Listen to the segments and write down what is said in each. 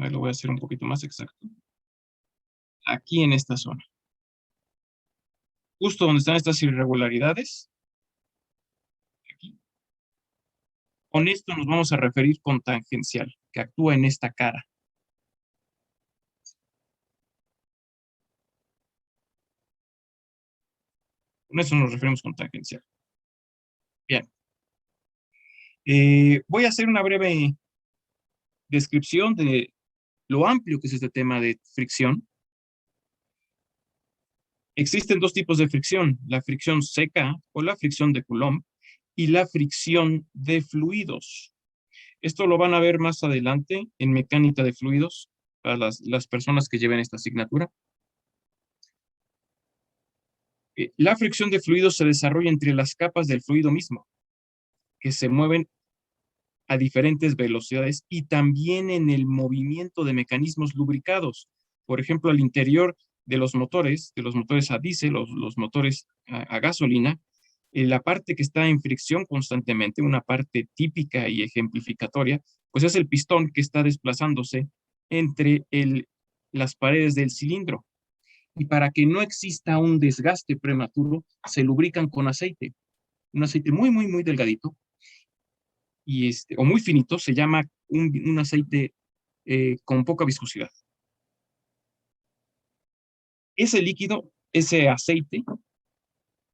A ver, lo voy a hacer un poquito más exacto. Aquí en esta zona. Justo donde están estas irregularidades. Aquí. Con esto nos vamos a referir con tangencial, que actúa en esta cara. Con eso nos referimos con tangencial. Bien. Voy a hacer una breve descripción de lo amplio que es este tema de fricción. Existen dos tipos de fricción, la fricción seca o la fricción de Coulomb y la fricción de fluidos. Esto lo van a ver más adelante en mecánica de fluidos para las personas que lleven esta asignatura. La fricción de fluidos se desarrolla entre las capas del fluido mismo, que se mueven a diferentes velocidades y también en el movimiento de mecanismos lubricados. Por ejemplo, al interior de los motores a diésel, los motores a gasolina, la parte que está en fricción constantemente, una parte típica y ejemplificatoria, pues es el pistón que está desplazándose entre las paredes del cilindro. Y para que no exista un desgaste prematuro, se lubrican con aceite. Un aceite muy, muy, muy delgadito, o muy finito, se llama un aceite con poca viscosidad. Ese líquido, ese aceite,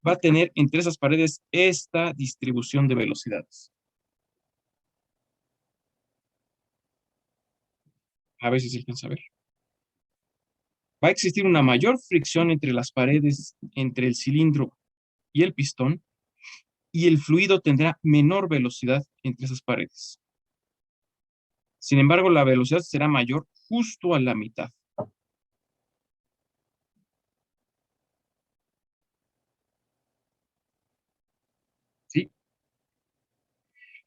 va a tener entre esas paredes esta distribución de velocidades. A ver si se alcanza a ver. Va a existir una mayor fricción entre las paredes, entre el cilindro y el pistón, y el fluido tendrá menor velocidad entre esas paredes. Sin embargo, la velocidad será mayor justo a la mitad. ¿Sí?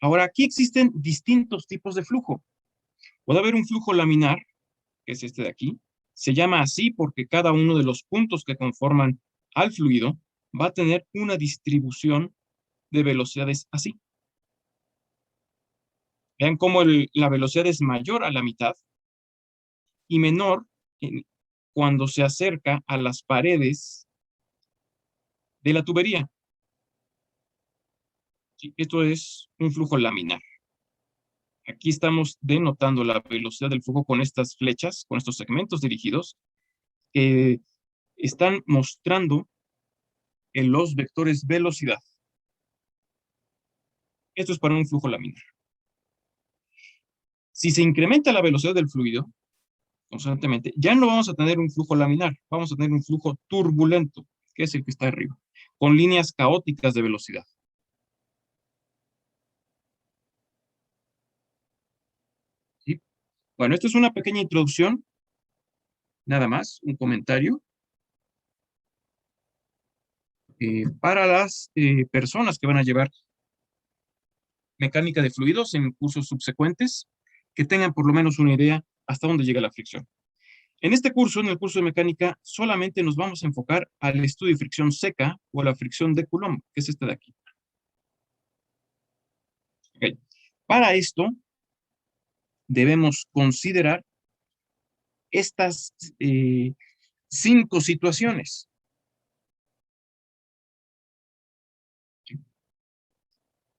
Ahora, aquí existen distintos tipos de flujo. Puede haber un flujo laminar, que es este de aquí. Se llama así porque cada uno de los puntos que conforman al fluido va a tener una distribución de velocidades así. Vean cómo la velocidad es mayor a la mitad y menor cuando se acerca a las paredes de la tubería. ¿Sí? Esto es un flujo laminar. Aquí estamos denotando la velocidad del flujo con estas flechas, con estos segmentos dirigidos, que están mostrando en los vectores velocidad. Esto es para un flujo laminar. Si se incrementa la velocidad del fluido constantemente, ya no vamos a tener un flujo laminar, vamos a tener un flujo turbulento, que es el que está arriba, con líneas caóticas de velocidad. ¿Sí? Bueno, esto es una pequeña introducción, nada más, un comentario. Para las personas que van a llevar mecánica de fluidos en cursos subsecuentes, que tengan por lo menos una idea hasta dónde llega la fricción. En este curso, en el curso de mecánica, solamente nos vamos a enfocar al estudio de fricción seca o a la fricción de Coulomb, que es esta de aquí. Okay. Para esto, debemos considerar estas 5 situaciones.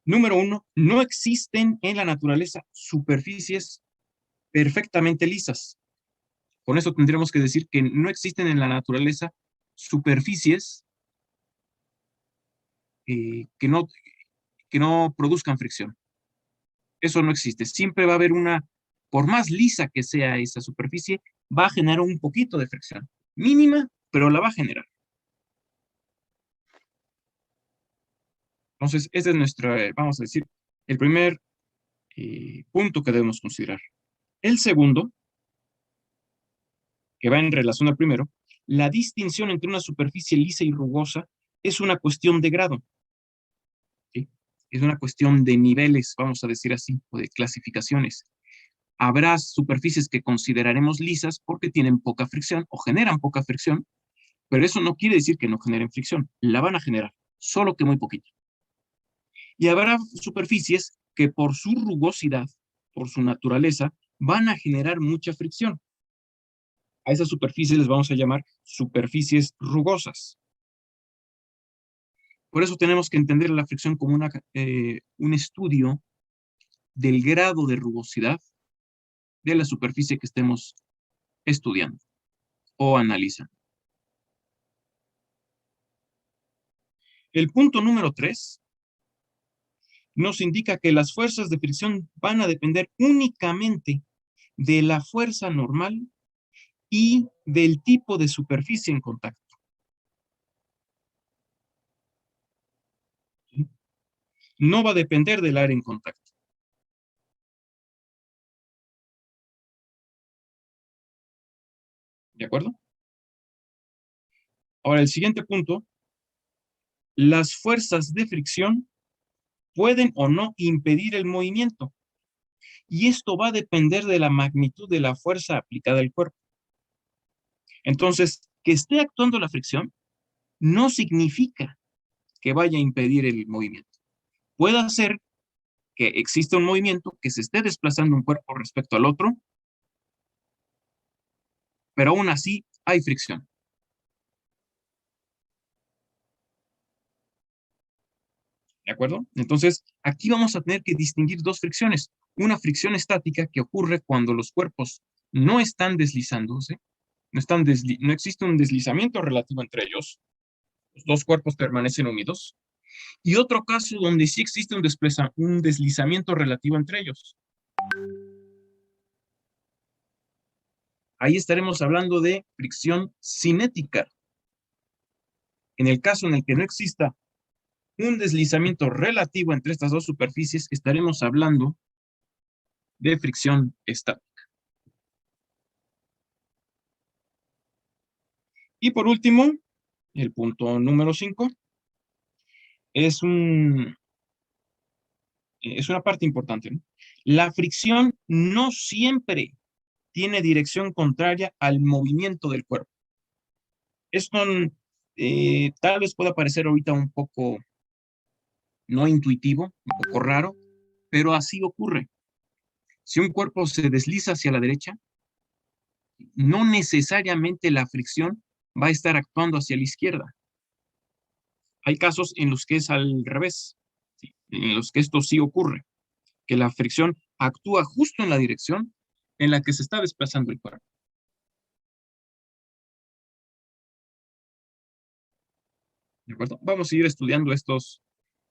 Número 1, no existen en la naturaleza superficies perfectamente lisas. Con eso tendríamos que decir que no existen en la naturaleza superficies que no produzcan fricción. Eso no existe. Siempre va a haber por más lisa que sea esa superficie, va a generar un poquito de fricción. Mínima, pero la va a generar. Entonces, ese es nuestro, vamos a decir, el primer punto que debemos considerar. El segundo, que va en relación al primero, la distinción entre una superficie lisa y rugosa es una cuestión de grado. ¿Sí? Es una cuestión de niveles, vamos a decir así, o de clasificaciones. Habrá superficies que consideraremos lisas porque tienen poca fricción o generan poca fricción, pero eso no quiere decir que no generen fricción. La van a generar, solo que muy poquito. Y habrá superficies que por su rugosidad, por su naturaleza, van a generar mucha fricción. A esas superficies les vamos a llamar superficies rugosas. Por eso tenemos que entender la fricción como un estudio del grado de rugosidad de la superficie que estemos estudiando o analizando. El punto número 3 nos indica que las fuerzas de fricción van a depender únicamente de la fuerza normal y del tipo de superficie en contacto. No va a depender del área en contacto. ¿De acuerdo? Ahora, el siguiente punto, las fuerzas de fricción pueden o no impedir el movimiento. Y esto va a depender de la magnitud de la fuerza aplicada al cuerpo. Entonces, que esté actuando la fricción no significa que vaya a impedir el movimiento. Puede ser que exista un movimiento, que se esté desplazando un cuerpo respecto al otro, pero aún así hay fricción. ¿De acuerdo? Entonces, aquí vamos a tener que distinguir dos fricciones. Una fricción estática que ocurre cuando los cuerpos no están deslizándose, no existe un deslizamiento relativo entre ellos, los dos cuerpos permanecen unidos, y otro caso donde sí existe un deslizamiento relativo entre ellos. Ahí estaremos hablando de fricción cinética. En el caso en el que no exista un deslizamiento relativo entre estas dos superficies, estaremos hablando de fricción estática. Y por último, el punto número 5 es una parte importante, ¿no? La fricción no siempre tiene dirección contraria al movimiento del cuerpo. Esto tal vez pueda parecer ahorita un poco no intuitivo, un poco raro, pero así ocurre. Si un cuerpo se desliza hacia la derecha, no necesariamente la fricción va a estar actuando hacia la izquierda. Hay casos en los que es al revés, ¿sí? En los que esto sí ocurre, que la fricción actúa justo en la dirección en la que se está desplazando el cuerpo. ¿De acuerdo? Vamos a seguir estudiando estos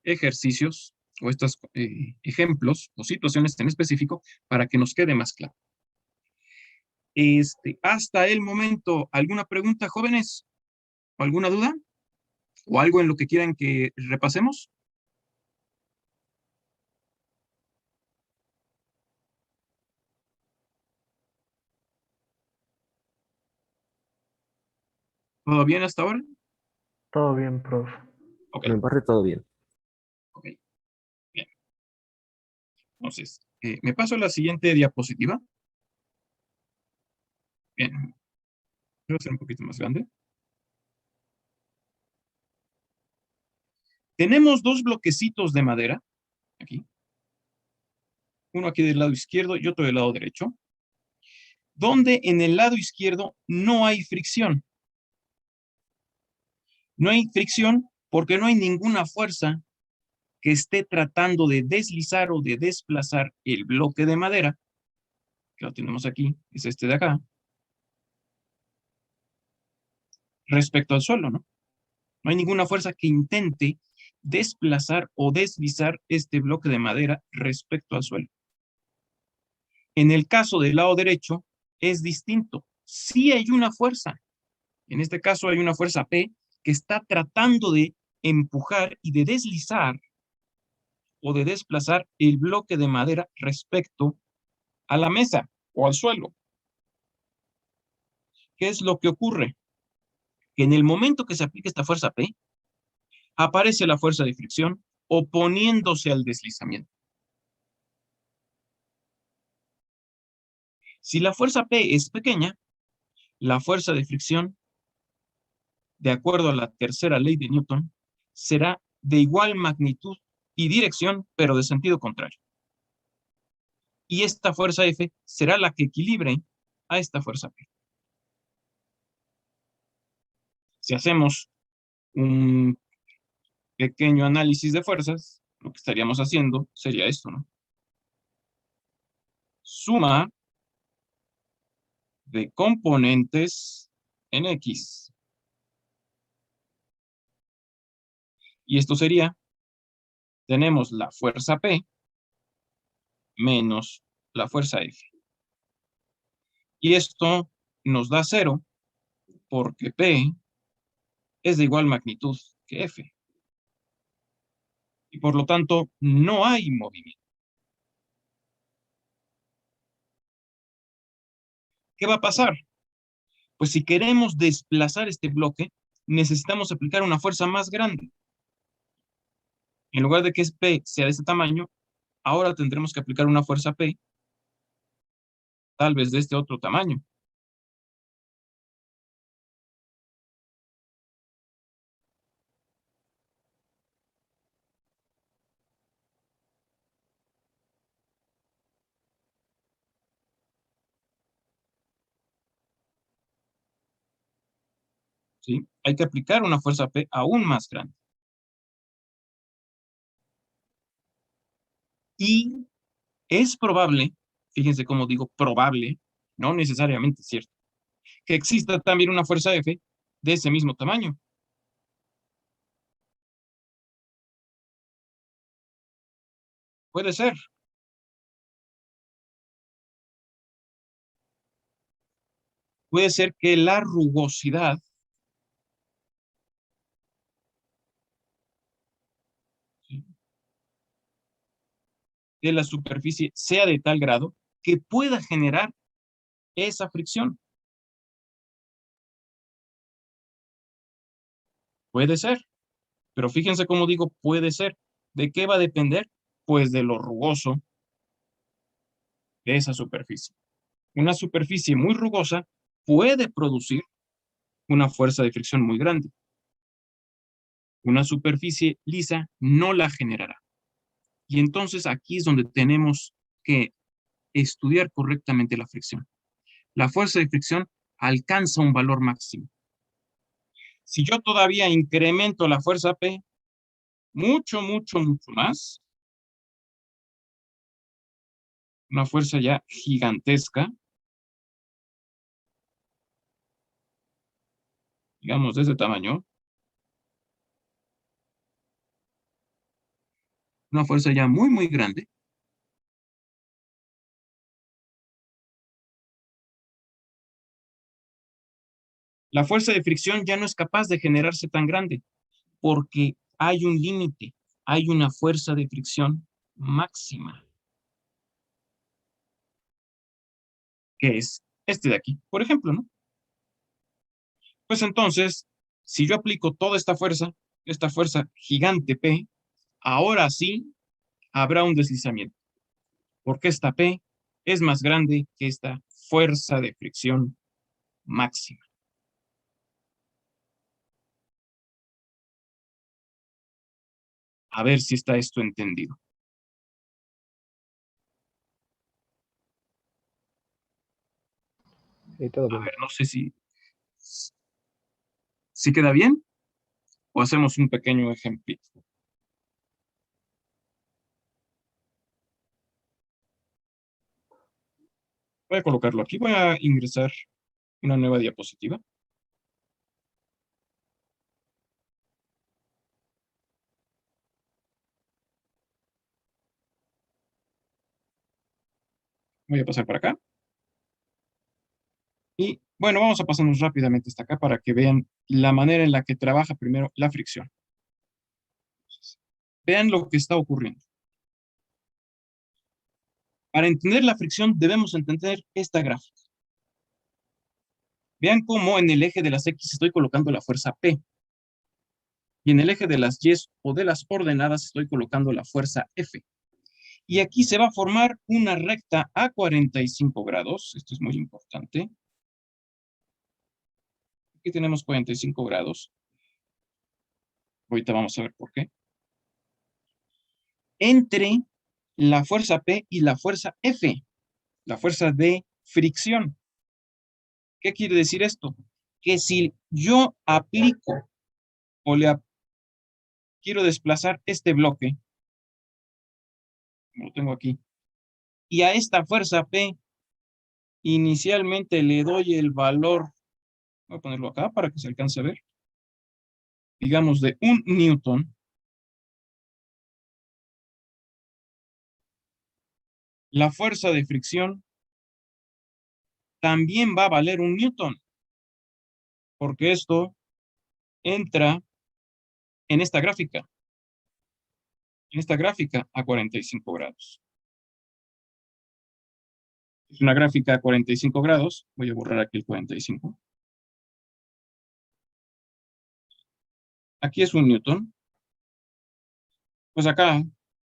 ejercicios o estos ejemplos o situaciones en específico para que nos quede más claro. Hasta el momento, ¿alguna pregunta, jóvenes? ¿O alguna duda? ¿O algo en lo que quieran que repasemos? ¿Todo bien hasta ahora? Todo bien, prof. Ok, Me parece todo bien. ok, bien. Entonces, me paso a la siguiente diapositiva. Bien, voy a hacer un poquito más grande. Tenemos dos bloquecitos de madera, aquí. Uno aquí del lado izquierdo y otro del lado derecho, donde en el lado izquierdo no hay fricción. No hay fricción porque no hay ninguna fuerza que esté tratando de deslizar o de desplazar el bloque de madera, que lo tenemos aquí, es este de acá, respecto al suelo, ¿no? No hay ninguna fuerza que intente desplazar o deslizar este bloque de madera respecto al suelo. En el caso del lado derecho es distinto. Sí hay una fuerza. En este caso hay una fuerza P que está tratando de empujar y de deslizar o de desplazar el bloque de madera respecto a la mesa o al suelo. ¿Qué es lo que ocurre? Que en el momento que se aplica esta fuerza P, aparece la fuerza de fricción oponiéndose al deslizamiento. Si la fuerza P es pequeña, la fuerza de fricción, de acuerdo a la tercera ley de Newton, será de igual magnitud y dirección, pero de sentido contrario. Y esta fuerza F será la que equilibre a esta fuerza P. Si hacemos un pequeño análisis de fuerzas, lo que estaríamos haciendo sería esto, ¿no? Suma de componentes en X. Y esto sería, tenemos la fuerza P menos la fuerza F. Y esto nos da 0 porque P es de igual magnitud que F. Y por lo tanto, no hay movimiento. ¿Qué va a pasar? Pues si queremos desplazar este bloque, necesitamos aplicar una fuerza más grande. En lugar de que P sea de este tamaño, ahora tendremos que aplicar una fuerza P, tal vez de este otro tamaño. ¿Sí? Hay que aplicar una fuerza P aún más grande. Y es probable, fíjense cómo digo probable, no necesariamente cierto, que exista también una fuerza F de ese mismo tamaño. Puede ser. Puede ser que la rugosidad de la superficie sea de tal grado que pueda generar esa fricción. Puede ser, pero fíjense cómo digo puede ser. ¿De qué va a depender? Pues de lo rugoso de esa superficie. Una superficie muy rugosa puede producir una fuerza de fricción muy grande. Una superficie lisa no la generará. Y entonces aquí es donde tenemos que estudiar correctamente la fricción. La fuerza de fricción alcanza un valor máximo. Si yo todavía incremento la fuerza P, mucho más, una fuerza ya gigantesca, digamos de ese tamaño, una fuerza ya muy grande, la fuerza de fricción ya no es capaz de generarse tan grande, porque hay un límite, hay una fuerza de fricción máxima, que es este de aquí, por ejemplo, ¿no? Pues entonces, si yo aplico toda esta fuerza gigante P, ahora sí habrá un deslizamiento, porque esta P es más grande que esta fuerza de fricción máxima. A ver si está esto entendido. Sí, todo A bien. ver, no sé si queda bien o hacemos un pequeño ejemplito. Voy a colocarlo aquí, voy a ingresar una nueva diapositiva. Voy a pasar para acá. Y bueno, vamos a pasarnos rápidamente hasta acá para que vean la manera en la que trabaja primero la fricción. Vean lo que está ocurriendo. Para entender la fricción debemos entender esta gráfica. Vean cómo en el eje de las X estoy colocando la fuerza P. Y en el eje de las Y o de las ordenadas estoy colocando la fuerza F. Y aquí se va a formar una recta a 45 grados. Esto es muy importante. Aquí tenemos 45 grados. Ahorita vamos a ver por qué. Entre la fuerza P y la fuerza F, la fuerza de fricción. ¿Qué quiere decir esto? Que si yo aplico o quiero desplazar este bloque, como lo tengo aquí, y a esta fuerza P inicialmente le doy el valor, voy a ponerlo acá para que se alcance a ver, digamos de 1 newton, la fuerza de fricción también va a valer 1 newton, porque esto entra en esta gráfica a 45 grados. Es una gráfica a 45 grados, voy a borrar aquí el 45. Aquí es 1 newton, pues acá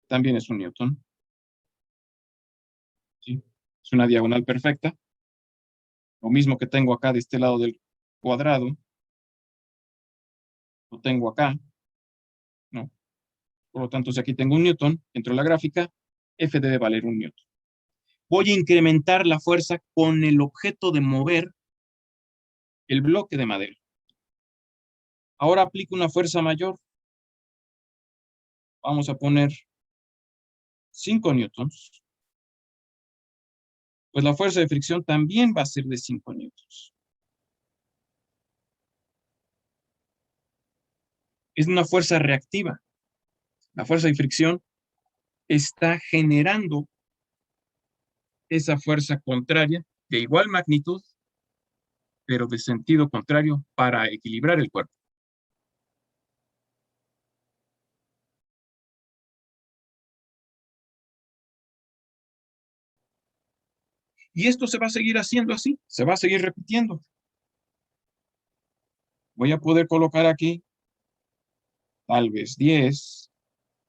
también es 1 newton. ¿Sí? Es una diagonal perfecta. Lo mismo que tengo acá de este lado del cuadrado, lo tengo acá, ¿no? Por lo tanto, si aquí tengo 1 newton, dentro de la gráfica, F debe valer 1 newton. Voy a incrementar la fuerza con el objeto de mover el bloque de madera. Ahora aplico una fuerza mayor. Vamos a poner 5 newtons. Pues la fuerza de fricción también va a ser de 5 newtons. Es una fuerza reactiva. La fuerza de fricción está generando esa fuerza contraria de igual magnitud, pero de sentido contrario para equilibrar el cuerpo. Y esto se va a seguir haciendo así, se va a seguir repitiendo. Voy a poder colocar aquí tal vez 10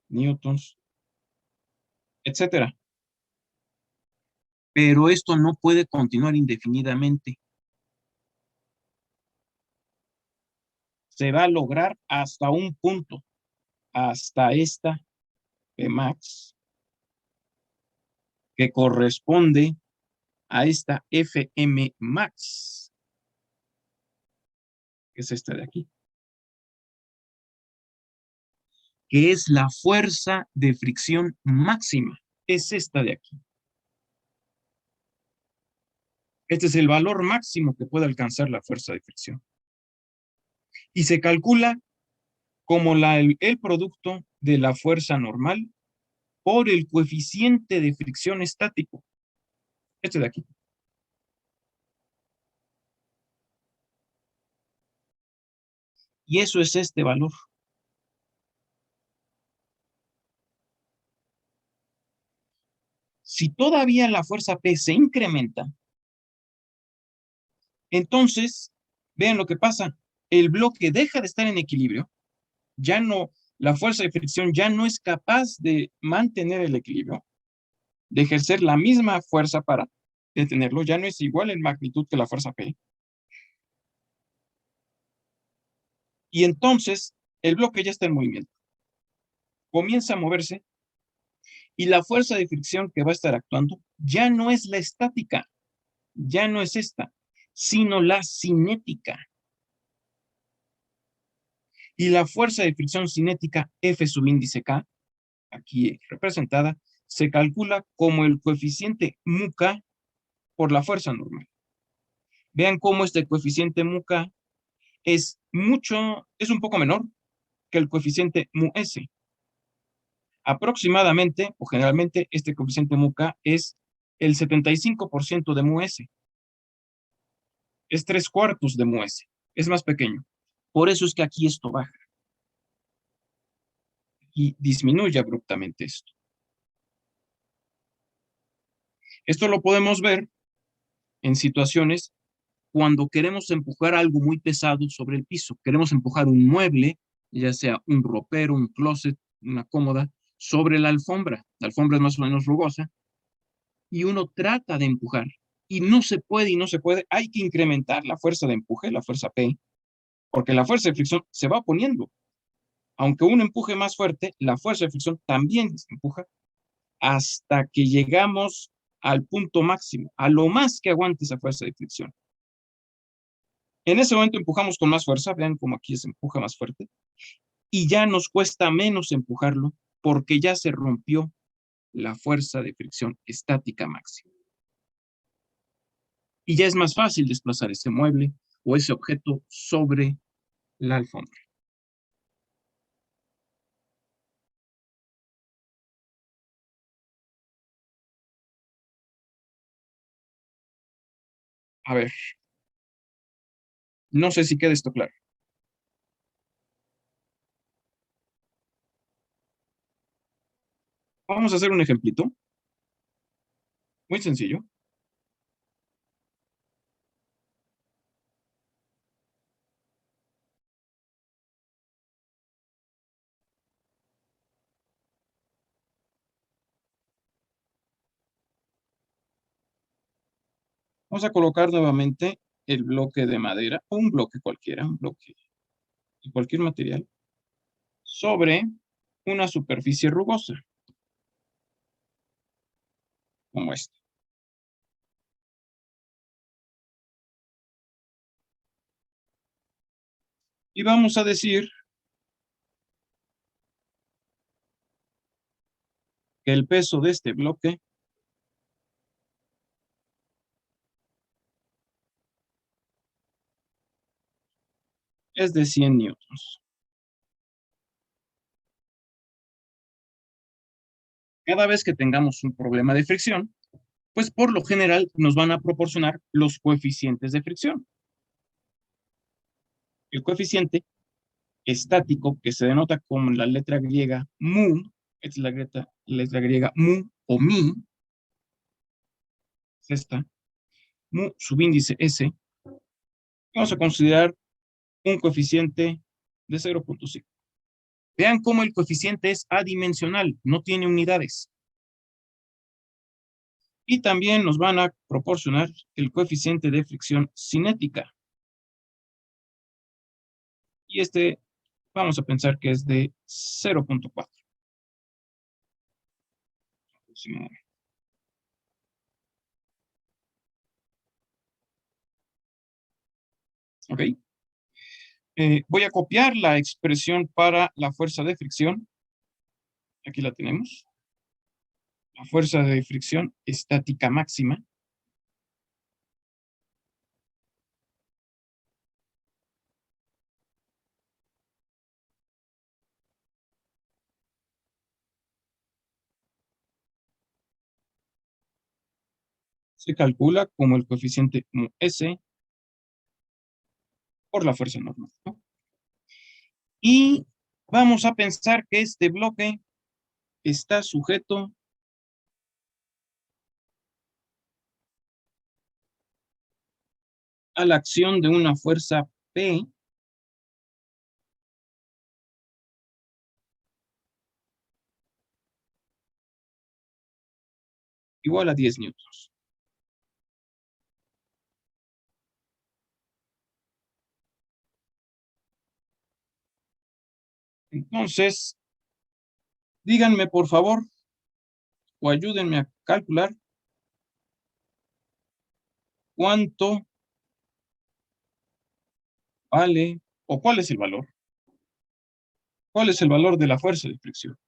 newtons, etcétera. Pero esto no puede continuar indefinidamente. Se va a lograr hasta un punto, hasta esta Pmax, que corresponde a esta Fm max, que es esta de aquí, que es la fuerza de fricción máxima, es esta de aquí. Este es el valor máximo que puede alcanzar la fuerza de fricción. Y se calcula como el producto de la fuerza normal por el coeficiente de fricción estático. Este de aquí. Y eso es este valor. Si todavía la fuerza P se incrementa, entonces, vean lo que pasa. El bloque deja de estar en equilibrio. Ya no, la fuerza de fricción ya no es capaz de mantener el equilibrio, de ejercer la misma fuerza para detenerlo. Ya no es igual en magnitud que la fuerza P. Y entonces, el bloque ya está en movimiento. Comienza a moverse y la fuerza de fricción que va a estar actuando ya no es la estática, ya no es esta, sino la cinética. Y la fuerza de fricción cinética F subíndice K, aquí representada, se calcula como el coeficiente mu-K por la fuerza normal. Vean cómo este coeficiente mu-K es un poco menor que el coeficiente mu-S. Aproximadamente, o generalmente, este coeficiente mu-K es el 75% de mu-S. Es 3/4 de mu-S. Es más pequeño. Por eso es que aquí esto baja. Y disminuye abruptamente esto. Esto lo podemos ver en situaciones cuando queremos empujar algo muy pesado sobre el piso. Queremos empujar un mueble, ya sea un ropero, un closet, una cómoda, sobre la alfombra. La alfombra es más o menos rugosa. Y uno trata de empujar. Y no se puede y no se puede. Hay que incrementar la fuerza de empuje, la fuerza P, porque la fuerza de fricción se va oponiendo. Aunque uno empuje más fuerte, la fuerza de fricción también empuja hasta que llegamos al punto máximo, a lo más que aguante esa fuerza de fricción. En ese momento empujamos con más fuerza, vean cómo aquí se empuja más fuerte, y ya nos cuesta menos empujarlo porque ya se rompió la fuerza de fricción estática máxima. Y ya es más fácil desplazar ese mueble o ese objeto sobre la alfombra. A ver, no sé si queda esto claro. Vamos a hacer un ejemplito, muy sencillo. Vamos a colocar nuevamente el bloque de madera, o un bloque cualquiera, un bloque de cualquier material, sobre una superficie rugosa, como esta. Y vamos a decir que el peso de este bloque es de 100 newtons. Cada vez que tengamos un problema de fricción, pues por lo general nos van a proporcionar los coeficientes de fricción. El coeficiente estático, que se denota con la letra griega mu, es la letra griega mu o mi, es esta, mu subíndice S, vamos a considerar un coeficiente de 0.5. Vean cómo el coeficiente es adimensional, no tiene unidades. Y también nos van a proporcionar el coeficiente de fricción cinética. Y este vamos a pensar que es de 0.4. ¿Ok? Voy a copiar la expresión para la fuerza de fricción. Aquí la tenemos. La fuerza de fricción estática máxima. Se calcula como el coeficiente mu S por la fuerza normal, ¿no? Y vamos a pensar que este bloque está sujeto a la acción de una fuerza P igual a 10 newtons. Entonces, díganme por favor, o ayúdenme a calcular cuánto vale, o cuál es el valor. ¿Cuál es el valor de la fuerza de fricción?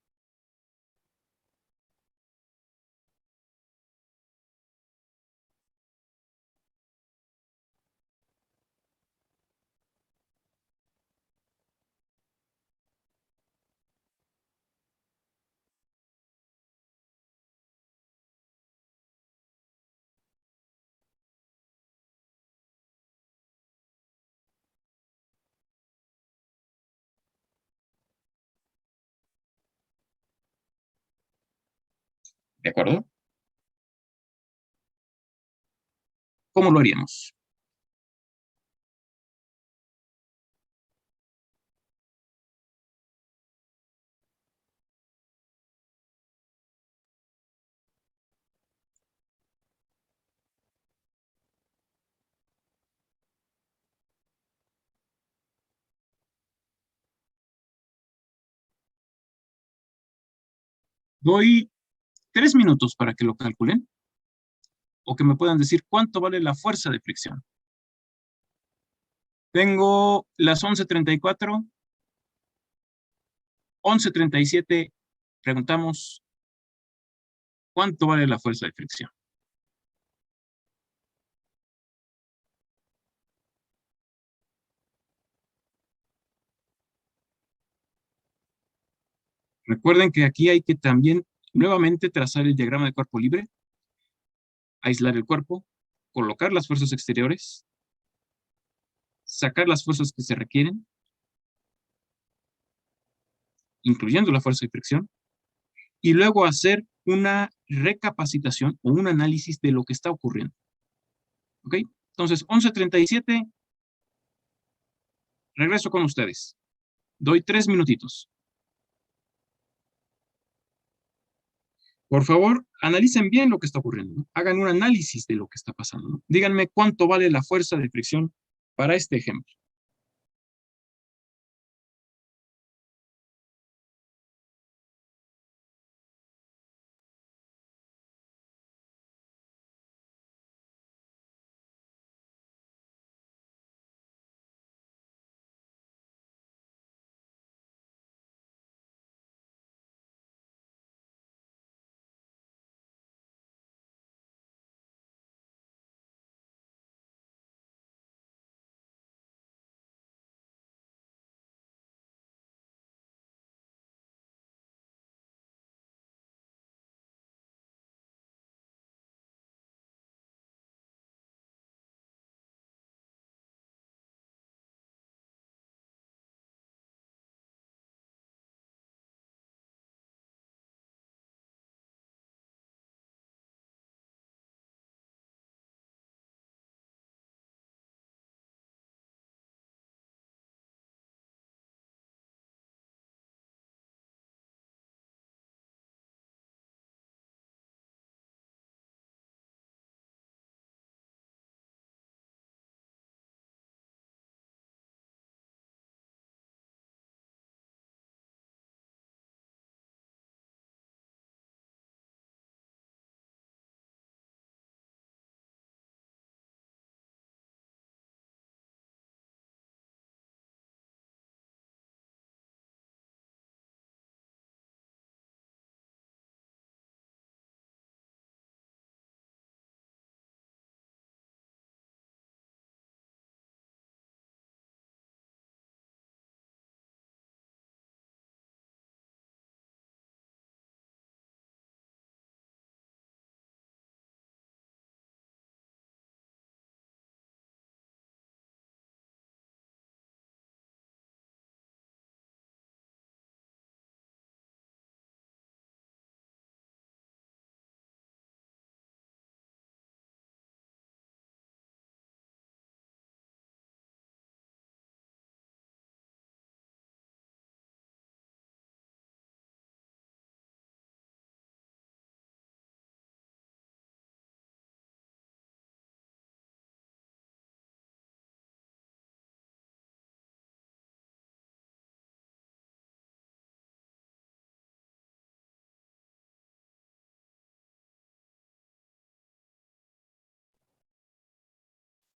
¿De acuerdo? ¿Cómo lo haríamos? Doy 3 minutos para que lo calculen o que me puedan decir cuánto vale la fuerza de fricción. Tengo las 11:34, 11:37, preguntamos cuánto vale la fuerza de fricción. Recuerden que aquí hay que también nuevamente trazar el diagrama de cuerpo libre, aislar el cuerpo, colocar las fuerzas exteriores, sacar las fuerzas que se requieren, incluyendo la fuerza de fricción, y luego hacer una recapacitación o un análisis de lo que está ocurriendo. ¿Ok? Entonces, 11:37, regreso con ustedes. Doy 3 minutitos. Por favor, analicen bien lo que está ocurriendo, ¿no? Hagan un análisis de lo que está pasando, ¿no? Díganme cuánto vale la fuerza de fricción para este ejemplo.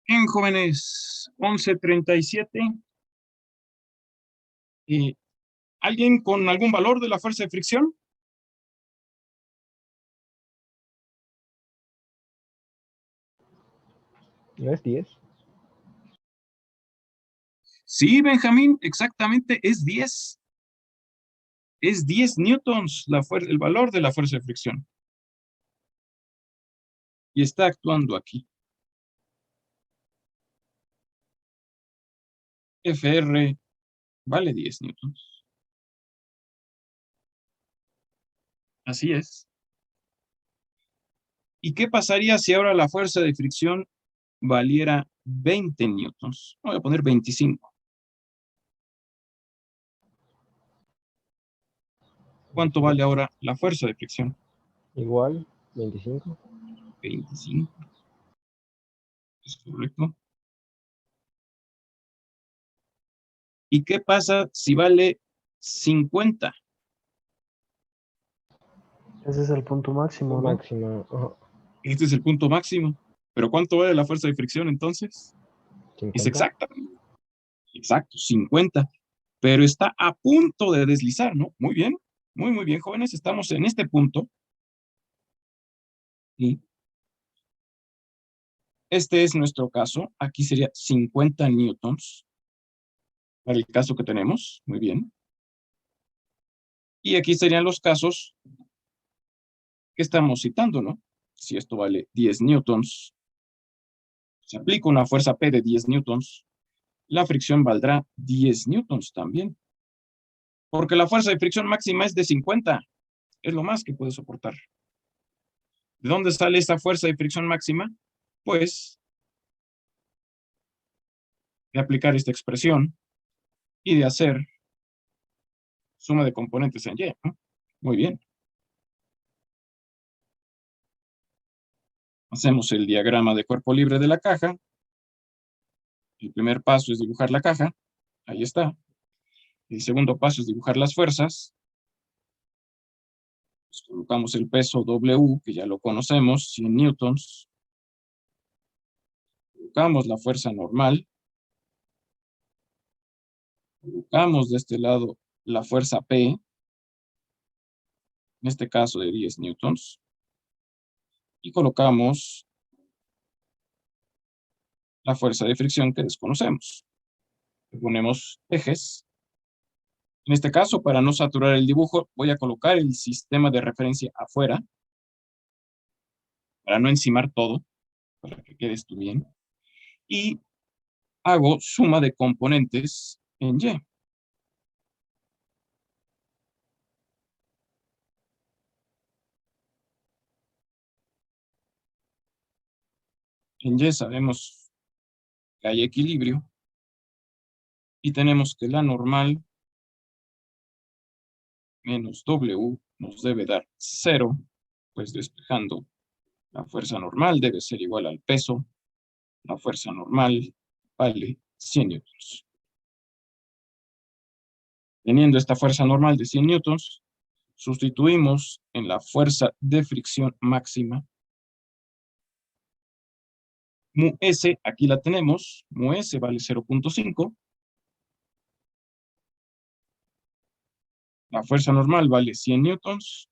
Bien, jóvenes, 11:37. ¿Alguien con algún valor de la fuerza de fricción? ¿No es 10? Sí, Benjamín, exactamente, es 10. Es 10 newtons el valor de la fuerza de fricción. Y está actuando aquí. FR vale 10 newtons. Así es. ¿Y qué pasaría si ahora la fuerza de fricción valiera 20 newtons? Voy a poner 25. ¿Cuánto vale ahora la fuerza de fricción? Igual, 25. 25. ¿Es correcto? ¿Y qué pasa si vale 50? Ese es el punto máximo, ¿no? Máxima. Ajá. Este es el punto máximo. ¿Pero cuánto vale la fuerza de fricción entonces? Es 50. exacta. Exacto, 50. Pero está a punto de deslizar, ¿no? Muy bien, muy bien, jóvenes. Estamos en este punto. Y este es nuestro caso. Aquí sería 50 newtons para el caso que tenemos. Muy bien. Y aquí serían los casos que estamos citando, ¿no? Si esto vale 10 newtons, se aplica una fuerza P de 10 newtons, la fricción valdrá 10 newtons también. Porque la fuerza de fricción máxima es de 50. Es lo más que puede soportar. ¿De dónde sale esta fuerza de fricción máxima? Pues de aplicar esta expresión y de hacer suma de componentes en Y, ¿no? Muy bien. Hacemos el diagrama de cuerpo libre de la caja. El primer paso es dibujar la caja. Ahí está. El segundo paso es dibujar las fuerzas. Pues colocamos el peso W, que ya lo conocemos, 100 newtons. Colocamos la fuerza normal. Colocamos de este lado la fuerza P, en este caso de 10 newtons. Y colocamos la fuerza de fricción que desconocemos. Le ponemos ejes. En este caso, para no saturar el dibujo, voy a colocar el sistema de referencia afuera, para no encimar todo, para que quede esto bien. Y hago suma de componentes en Y. En Y sabemos que hay equilibrio y tenemos que la normal menos W nos debe dar 0, pues despejando la fuerza normal debe ser igual al peso. La fuerza normal vale 100 newtons. Teniendo esta fuerza normal de 100 newtons, sustituimos en la fuerza de fricción máxima. Mu S, aquí la tenemos. Mu S vale 0.5. La fuerza normal vale 100 newtons.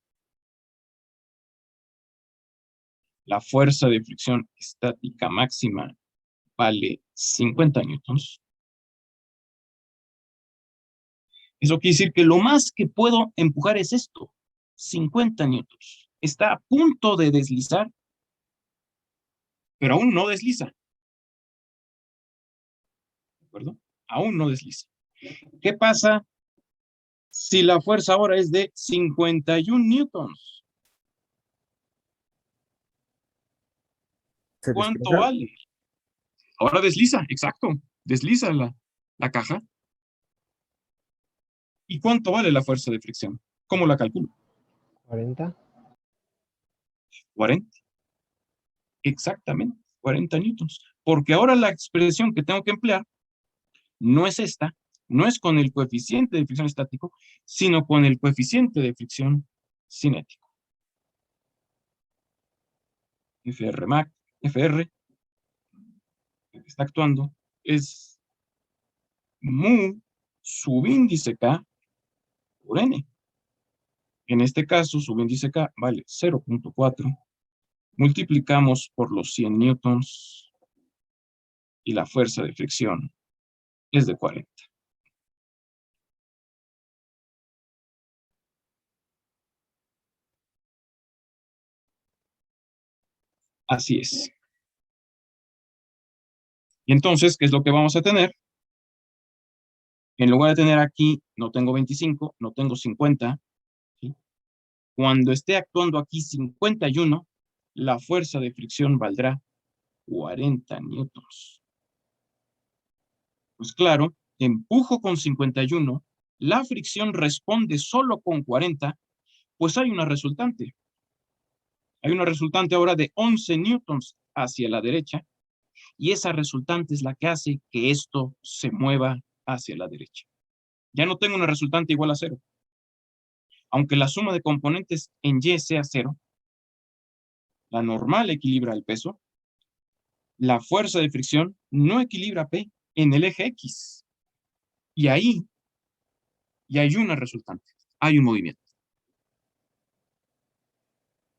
La fuerza de fricción estática máxima vale 50 newtons. Eso quiere decir que lo más que puedo empujar es esto, 50 newtons. Está a punto de deslizar, pero aún no desliza. ¿De acuerdo? Aún no desliza. ¿Qué pasa si la fuerza ahora es de 51 newtons? Se ¿Cuánto despeja. vale? Ahora desliza, exacto. Desliza la caja. ¿Y cuánto vale la fuerza de fricción? ¿Cómo la calculo? 40. 40. Exactamente, 40 newtons. Porque ahora la expresión que tengo que emplear no es esta, no es con el coeficiente de fricción estático, sino con el coeficiente de fricción cinético. FR, que está actuando, es mu subíndice K por N. En este caso, subíndice K vale 0.4. Multiplicamos por los 100 newtons y la fuerza de fricción es de 40. Así es. Y entonces, ¿qué es lo que vamos a tener? En lugar de tener aquí, no tengo 25, no tengo 50. ¿Sí? Cuando esté actuando aquí 51, la fuerza de fricción valdrá 40 newtons. Pues claro, empujo con 51, la fricción responde solo con 40, pues hay una resultante. Hay una resultante ahora de 11 newtons hacia la derecha, y esa resultante es la que hace que esto se mueva hacia la derecha. Ya no tengo una resultante igual a 0. Aunque la suma de componentes en Y sea 0, la normal equilibra el peso, la fuerza de fricción no equilibra P en el eje X. Y ahí hay una resultante, hay un movimiento.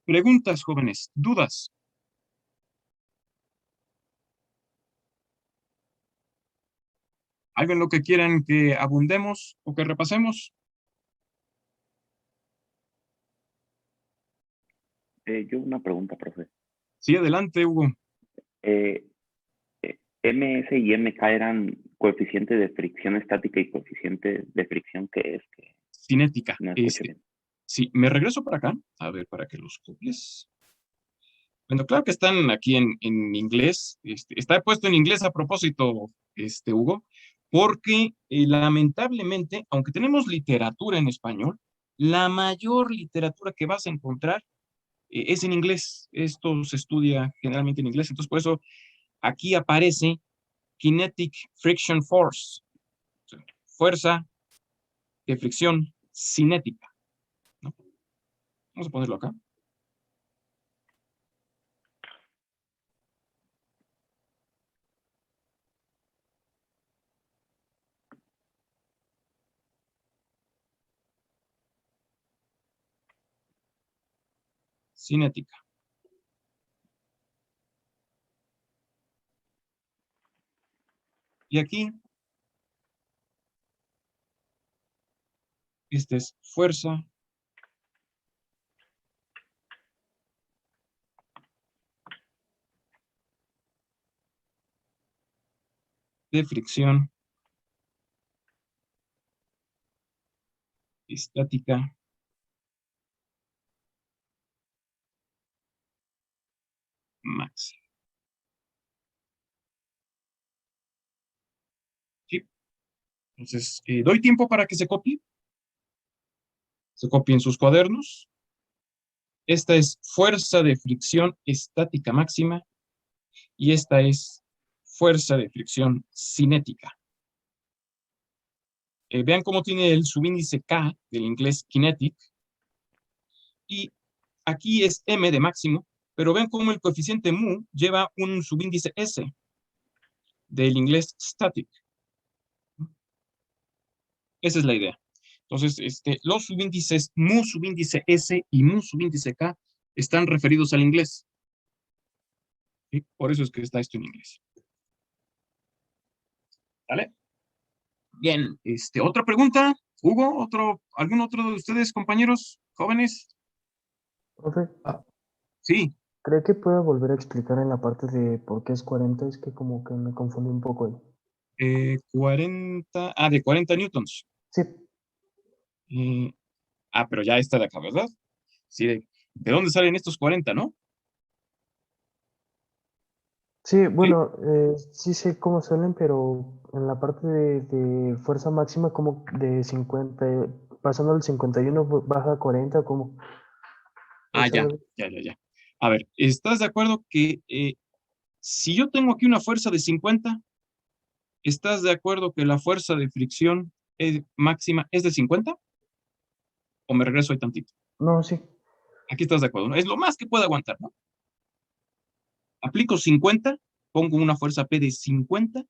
Preguntas, jóvenes, dudas. ¿Algo en lo que quieran que abundemos o que repasemos? Yo una pregunta, profe. Sí, adelante, Hugo. Eh, MS y MK eran coeficiente de fricción estática y coeficiente de fricción que es. Que Cinética. no escuché bien. Sí, me regreso para acá, a ver, para que los copies. Bueno, claro que están aquí en inglés. Está puesto en inglés a propósito, Hugo, porque lamentablemente, aunque tenemos literatura en español, la mayor literatura que vas a encontrar es en inglés. Esto se estudia generalmente en inglés. Entonces, por eso aquí aparece Kinetic Friction Force, o sea, fuerza de fricción cinética, ¿no? Vamos a ponerlo acá. Cinética. Y aquí, esta es fuerza de fricción estática máxima. ¿Sí? Entonces, doy tiempo para que se copie. Se copien sus cuadernos. Esta es fuerza de fricción estática máxima y esta es fuerza de fricción cinética. Vean cómo tiene el subíndice K del inglés kinetic y aquí es M de máximo, pero vean cómo el coeficiente mu lleva un subíndice S del inglés static. Esa es la idea. Entonces, los subíndices mu subíndice S y mu subíndice K están referidos al inglés. ¿Sí? Por eso es que está esto en inglés. ¿Vale? Bien, otra pregunta. Hugo, ¿algún otro de ustedes, compañeros jóvenes? Profe, Sí. ¿cree que pueda volver a explicar en la parte de por qué es 40? Es que como que me confundí un poco ahí. 40, de 40 newtons. Sí, Pero ya está de acá, ¿verdad? Sí, ¿de dónde salen estos 40, no? sí, ¿Sí? bueno, sí sé cómo salen, pero en la parte de fuerza máxima, como de 50, pasando al 51, baja a 40, como... Ya. A ver, ¿estás de acuerdo que si yo tengo aquí una fuerza de 50, ¿estás de acuerdo que la fuerza de fricción máxima es de 50? ¿O me regreso ahí tantito? No, sí. Aquí estás de acuerdo, ¿no? Es lo más que puede aguantar, ¿no? Aplico 50, pongo una fuerza P de 50,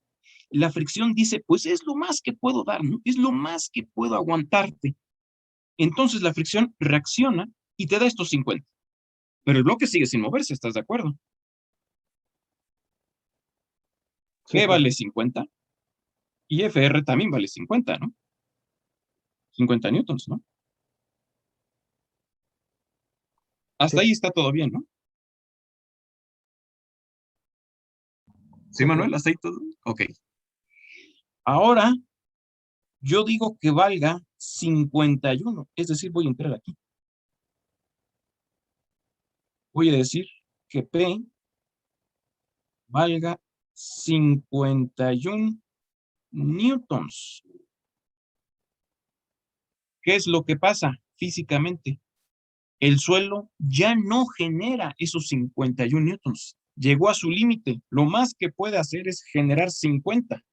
y la fricción dice, pues es lo más que puedo dar, ¿no? Es lo más que puedo aguantarte. Entonces la fricción reacciona y te da estos 50. Pero el bloque sigue sin moverse, ¿estás de acuerdo? Sí, G profe. vale 50 y FR también vale 50, ¿no? 50 newtons, ¿no? Hasta Sí, ahí está todo bien, ¿no? ¿Sí, sí, Manuel? profe. ¿Hasta ahí todo? Ok. Ahora, yo digo que valga 51, es decir, voy a entrar aquí. Voy a decir que P valga 51 newtons. ¿Qué es lo que pasa físicamente? El suelo ya no genera esos 51 newtons. Llegó a su límite. Lo más que puede hacer es generar 50.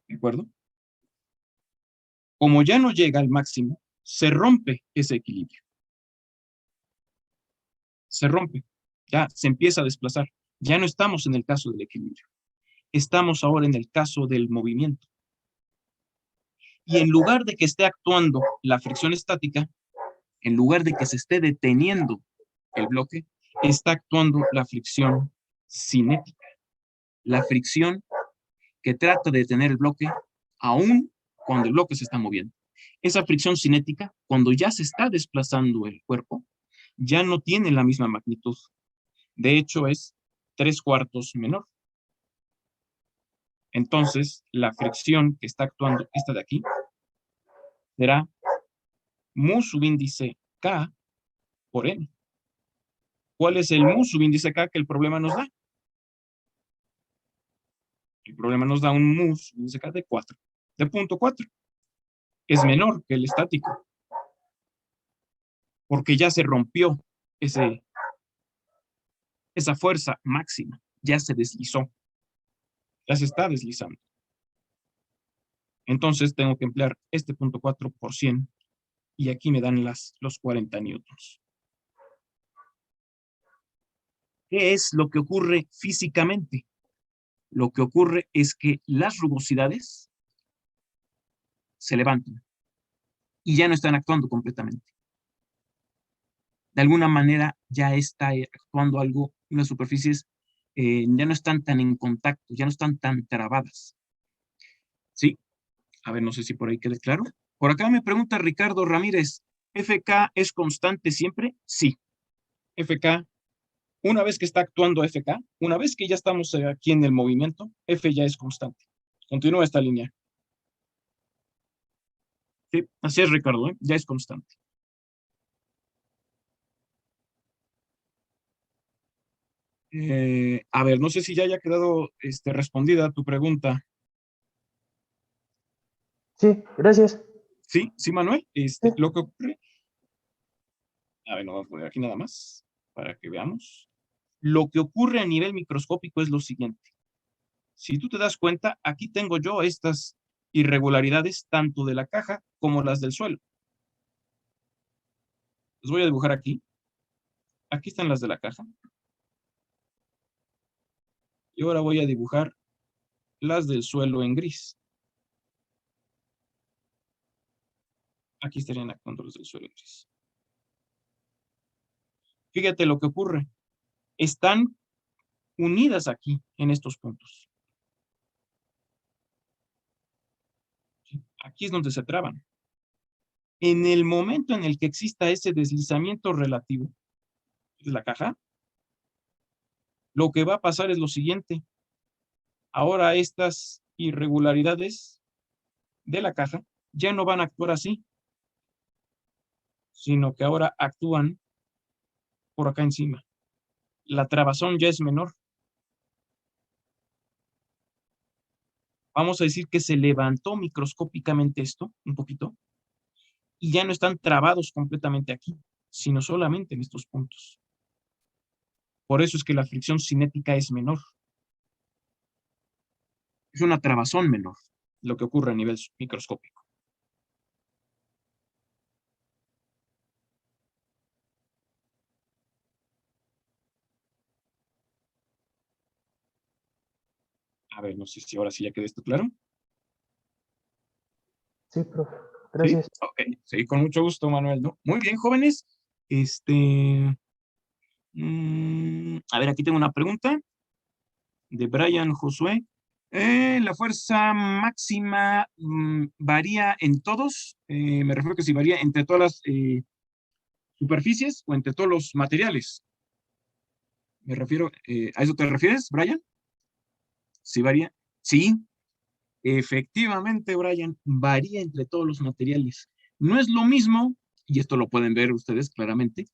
¿De acuerdo? Como ya no llega al máximo, se rompe ese equilibrio. Se rompe, ya se empieza a desplazar. Ya no estamos en el caso del equilibrio. Estamos ahora en el caso del movimiento. Y en lugar de que esté actuando la fricción estática, en lugar de que se esté deteniendo el bloque, está actuando la fricción cinética. La fricción que trata de detener el bloque aún cuando el bloque se está moviendo. Esa fricción cinética, cuando ya se está desplazando el cuerpo, ya no tiene la misma magnitud. De hecho, es 3/4 menor. Entonces, la fricción que está actuando, esta de aquí, será mu subíndice K por N. ¿Cuál es el mu subíndice K que el problema nos da? El problema nos da un mu subíndice K de 4, de 0.4. Es menor que el estático, porque ya se rompió esa fuerza máxima, ya se deslizó, ya se está deslizando. Entonces tengo que emplear este 0.4 por 100 y aquí me dan los 40 newtons. ¿Qué es lo que ocurre físicamente? Lo que ocurre es que las rugosidades se levantan y ya no están actuando completamente. De alguna manera ya está actuando algo, unas superficies ya no están tan en contacto, ya no están tan trabadas. ¿Sí? A ver, no sé si por ahí quede claro. Por acá me pregunta Ricardo Ramírez, ¿FK es constante siempre? Sí. FK, una vez que está actuando FK, una vez que ya estamos aquí en el movimiento, F ya es constante. Continúa esta línea. Sí, así es, Ricardo, ya es constante. A ver, no sé si ya haya quedado respondida tu pregunta. Sí, gracias. Sí, sí, Manuel. Lo que ocurre. A ver, no voy a poner aquí nada más para que veamos. Lo que ocurre a nivel microscópico es lo siguiente. Si tú te das cuenta, aquí tengo yo estas irregularidades tanto de la caja como las del suelo. Los voy a dibujar aquí. Aquí están las de la caja. Y ahora voy a dibujar las del suelo en gris. Aquí estarían actuando los del suelo en gris. Fíjate lo que ocurre. Están unidas aquí en estos puntos. Aquí es donde se traban. En el momento en el que exista ese deslizamiento relativo de la caja, lo que va a pasar es lo siguiente. Ahora estas irregularidades de la caja ya no van a actuar así, sino que ahora actúan por acá encima. La trabazón ya es menor. Vamos a decir que se levantó microscópicamente esto, un poquito, y ya no están trabados completamente aquí, sino solamente en estos puntos. Por eso es que la fricción cinética es menor. Es una trabazón menor, lo que ocurre a nivel microscópico. A ver, no sé si ahora sí ya quedó esto claro. Sí, profe. Sí, Gracias. ok. Sí, con mucho gusto, Manuel, ¿no? Muy bien, jóvenes. A ver, aquí tengo una pregunta de Brian Josué. La fuerza máxima varía en todos. Me refiero que si varía entre todas las superficies o entre todos los materiales. Me refiero, ¿a eso te refieres, Brian? ¿Sí varía? Sí, efectivamente, Brian, varía entre todos los materiales. No es lo mismo, y esto lo pueden ver ustedes claramente,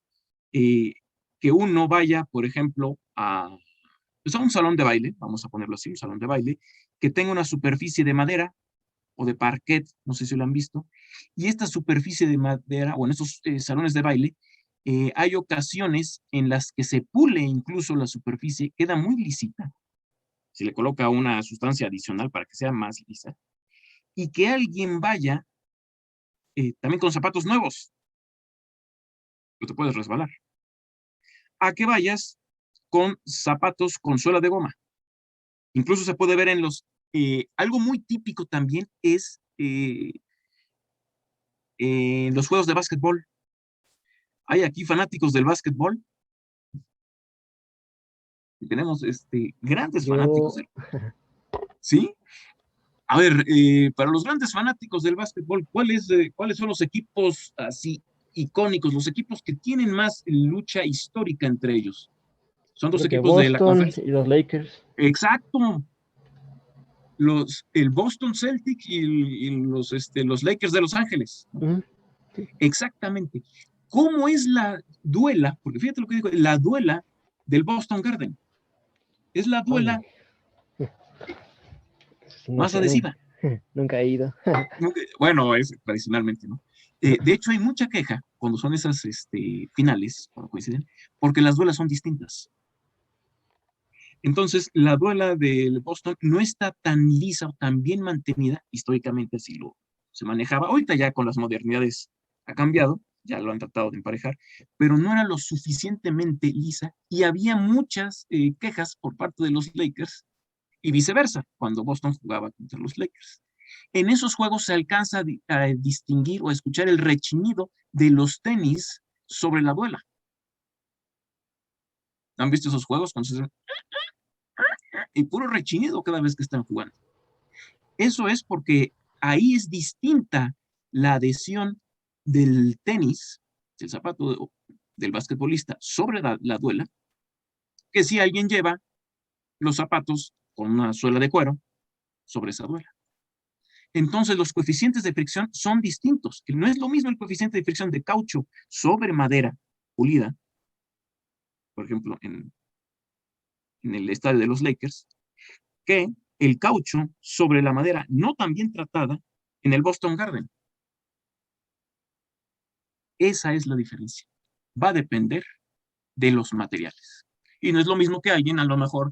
que uno vaya, por ejemplo, pues a un salón de baile, vamos a ponerlo así, un salón de baile, que tenga una superficie de madera o de parquet, no sé si lo han visto, y esta superficie de madera, o en estos salones de baile, hay ocasiones en las que se pule incluso la superficie, queda muy lisita, se le coloca una sustancia adicional para que sea más lisa, y que alguien vaya también con zapatos nuevos, que te puedes resbalar, a que vayas con zapatos con suela de goma. Incluso se puede ver en algo muy típico también es los juegos de básquetbol. Hay aquí fanáticos del básquetbol. Tenemos grandes fanáticos Yo, ¿sí? A ver, para los grandes fanáticos del básquetbol, ¿cuáles son los equipos así icónicos, los equipos que tienen más lucha histórica entre ellos? Son dos creo que equipos de la Boston conferencia. y los Lakers. Exacto. El Boston Celtic y los Lakers de Los Ángeles. Ujú, sí. Exactamente. ¿Cómo es la duela? Porque fíjate lo que digo, la duela del Boston Garden. Es la duela Oye, no más sé, adhesiva. nunca he ido. Bueno, es tradicionalmente, ¿no? De hecho, hay mucha queja cuando son esas finales, cuando coinciden, porque las duelas son distintas. Entonces, la duela del Boston no está tan lisa o tan bien mantenida, históricamente así se manejaba. Ahorita ya con las modernidades ha cambiado, ya lo han tratado de emparejar, pero no era lo suficientemente lisa y había muchas quejas por parte de los Lakers y viceversa, cuando Boston jugaba contra los Lakers. En esos juegos se alcanza a distinguir o a escuchar el rechinido de los tenis sobre la duela. ¿Han visto esos juegos? Cuando se hacen y puro rechinido cada vez que están jugando. Eso es porque ahí es distinta la adhesión del tenis, del zapato del basquetbolista sobre la duela, que si alguien lleva los zapatos con una suela de cuero sobre esa duela. Entonces los coeficientes de fricción son distintos. No es lo mismo el coeficiente de fricción de caucho sobre madera pulida, por ejemplo, en el estadio de los Lakers, que el caucho sobre la madera no tan bien tratada en el Boston Garden. Esa es la diferencia. Va a depender de los materiales. Y no es lo mismo que alguien, a lo mejor,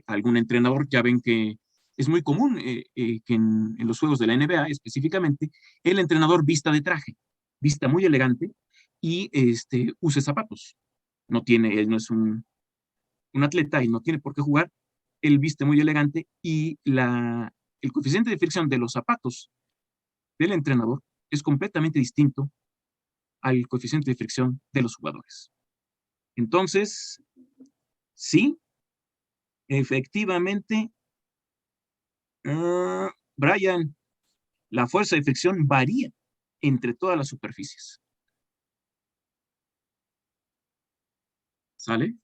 algún entrenador, ya ven que es muy común que en los juegos de la NBA específicamente, el entrenador vista de traje, vista muy elegante y use zapatos. Él no es un atleta y no tiene por qué jugar, él viste muy elegante y el coeficiente de fricción de los zapatos del entrenador es completamente distinto al coeficiente de fricción de los jugadores. Entonces, sí, efectivamente, Brian, la fuerza de fricción varía entre todas las superficies. ¿Sale?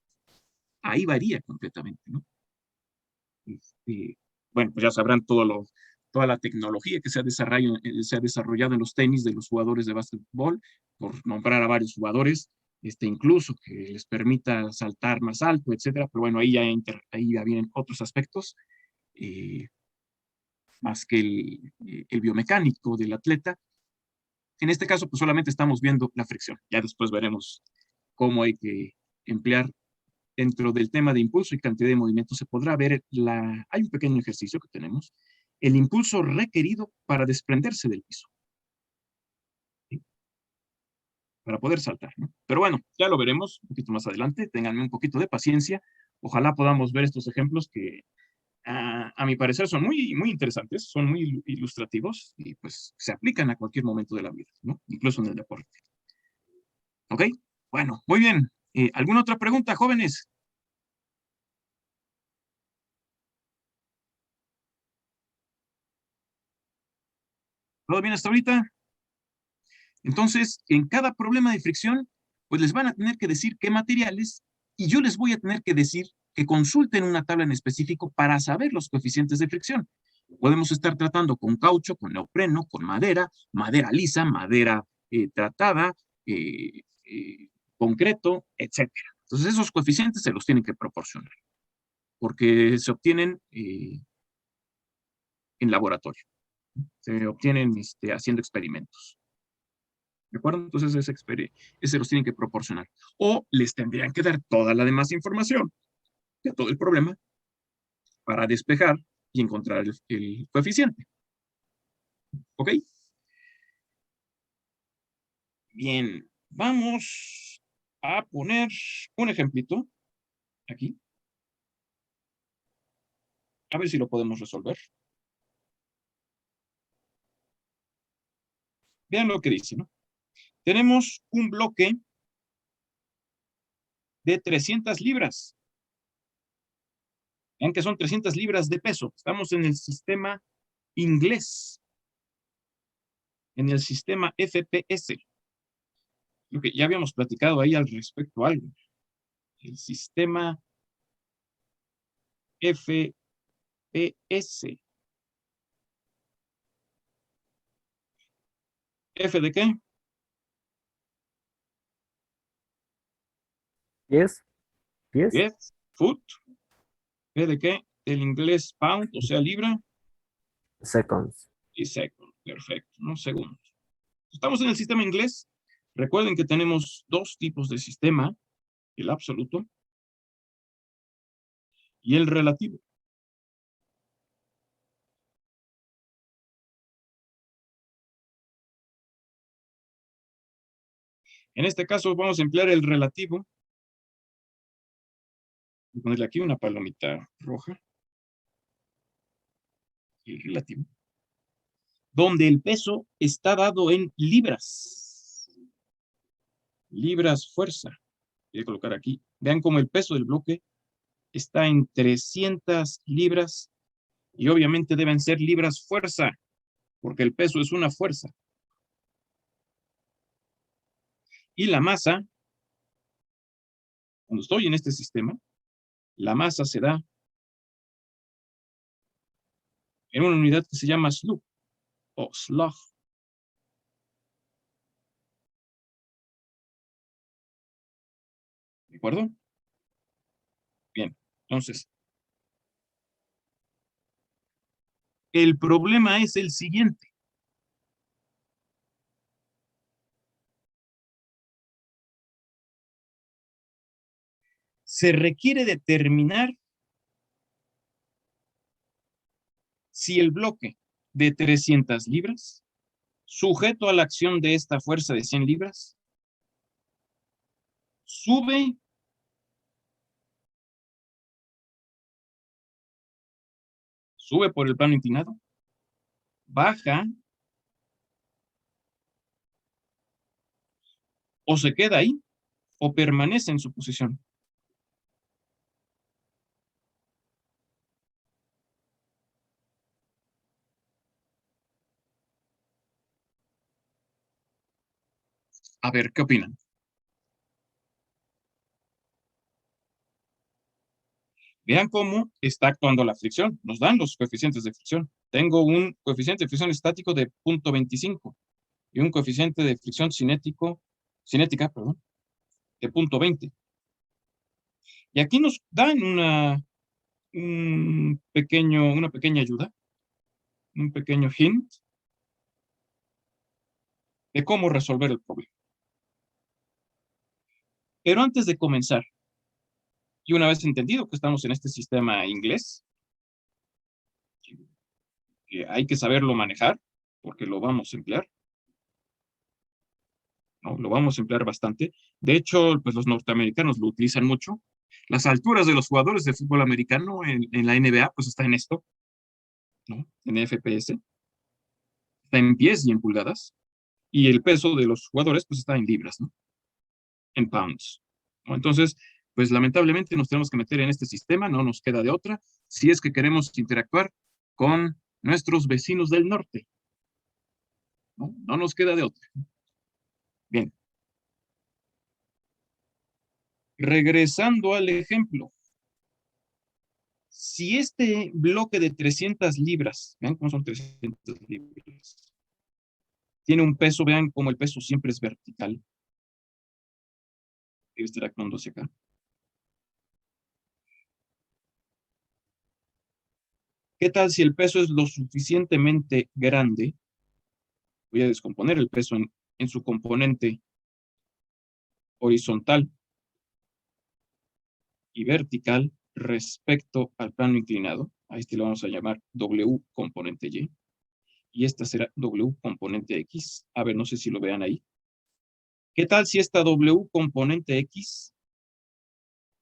Ahí varía completamente, ¿no? Bueno, pues ya sabrán toda la tecnología que se ha desarrollado en los tenis de los jugadores de básquetbol, por nombrar a varios jugadores, incluso que les permita saltar más alto, etcétera, pero bueno, ahí ya vienen otros aspectos, más que el biomecánico del atleta. En este caso, pues solamente estamos viendo la fricción. Ya después veremos cómo hay que emplear dentro del tema de impulso y cantidad de movimiento. Se podrá ver, hay un pequeño ejercicio que tenemos, el impulso requerido para desprenderse del piso, ¿sí? Para poder saltar, ¿no? Pero bueno, ya lo veremos un poquito más adelante. Ténganme un poquito de paciencia. Ojalá podamos ver estos ejemplos que a mi parecer son muy, muy interesantes, son muy ilustrativos y pues se aplican a cualquier momento de la vida, ¿no? Incluso en el deporte. ¿Ok? Bueno, muy bien. ¿Alguna otra pregunta, jóvenes? ¿Todo bien hasta ahorita? Entonces, en cada problema de fricción, pues les van a tener que decir qué materiales y yo les voy a tener que decir que consulten una tabla en específico para saber los coeficientes de fricción. Podemos estar tratando con caucho, con neopreno, con madera, madera lisa, madera tratada, concreto, etcétera. Entonces, esos coeficientes se los tienen que proporcionar porque se obtienen en laboratorio, se obtienen haciendo experimentos. ¿De acuerdo? Entonces ese los tienen que proporcionar. O les tendrían que dar toda la demás información de todo el problema para despejar y encontrar el coeficiente. ¿Ok? Bien, vamos a poner un ejemplito aquí. A ver si lo podemos resolver. Vean lo que dice, ¿no? Tenemos un bloque de 300 libras. Vean que son 300 libras de peso. Estamos en el sistema inglés. En el sistema FPS. Lo que ya habíamos platicado ahí al respecto algo. El sistema FPS. ¿F de qué? Yes. Yes, foot. ¿P de qué? Del inglés pound, o sea, libra. Seconds. Y second. Perfecto, ¿no? Segundos. Estamos en el sistema inglés. Recuerden que tenemos dos tipos de sistema, el absoluto y el relativo. En este caso vamos a emplear el relativo. Voy a ponerle aquí una palomita roja. El relativo. Donde el peso está dado en libras. Libras fuerza. Voy a colocar aquí. Vean cómo el peso del bloque está en 300 libras. Y obviamente deben ser libras fuerza, porque el peso es una fuerza. Y la masa, cuando estoy en este sistema, la masa se da en una unidad que se llama slug o slug. ¿De acuerdo? Bien, entonces, el problema es el siguiente. Se requiere determinar si el bloque de 300 libras, sujeto a la acción de esta fuerza de 100 libras, sube por el plano inclinado, baja o se queda ahí o permanece en su posición. A ver, ¿qué opinan? Vean cómo está actuando la fricción. Nos dan los coeficientes de fricción. Tengo un coeficiente de fricción estático de 0.25 y un coeficiente de fricción cinética, de 0.20. Y aquí nos dan una pequeña ayuda, un pequeño hint de cómo resolver el problema. Pero antes de comenzar, y una vez entendido que estamos en este sistema inglés, que hay que saberlo manejar, porque lo vamos a emplear, ¿no? Lo vamos a emplear bastante. De hecho, pues los norteamericanos lo utilizan mucho. Las alturas de los jugadores de fútbol americano en la NBA, pues está en esto, ¿no? En FPS. Está en pies y en pulgadas. Y el peso de los jugadores, pues está en libras, ¿no? En pounds, ¿no? Entonces, pues lamentablemente nos tenemos que meter en este sistema, no nos queda de otra, si es que queremos interactuar con nuestros vecinos del norte, ¿no? No nos queda de otra. Bien. Regresando al ejemplo. Si este bloque de 300 libras, vean cómo son 300 libras, tiene un peso, vean cómo el peso siempre es vertical. Debe estar actuando hacia acá. ¿Qué tal si el peso es lo suficientemente grande? Voy a descomponer el peso en su componente horizontal y vertical respecto al plano inclinado. A este lo vamos a llamar W componente Y. Y esta será W componente X. A ver, no sé si lo vean ahí. ¿Qué tal si esta W componente X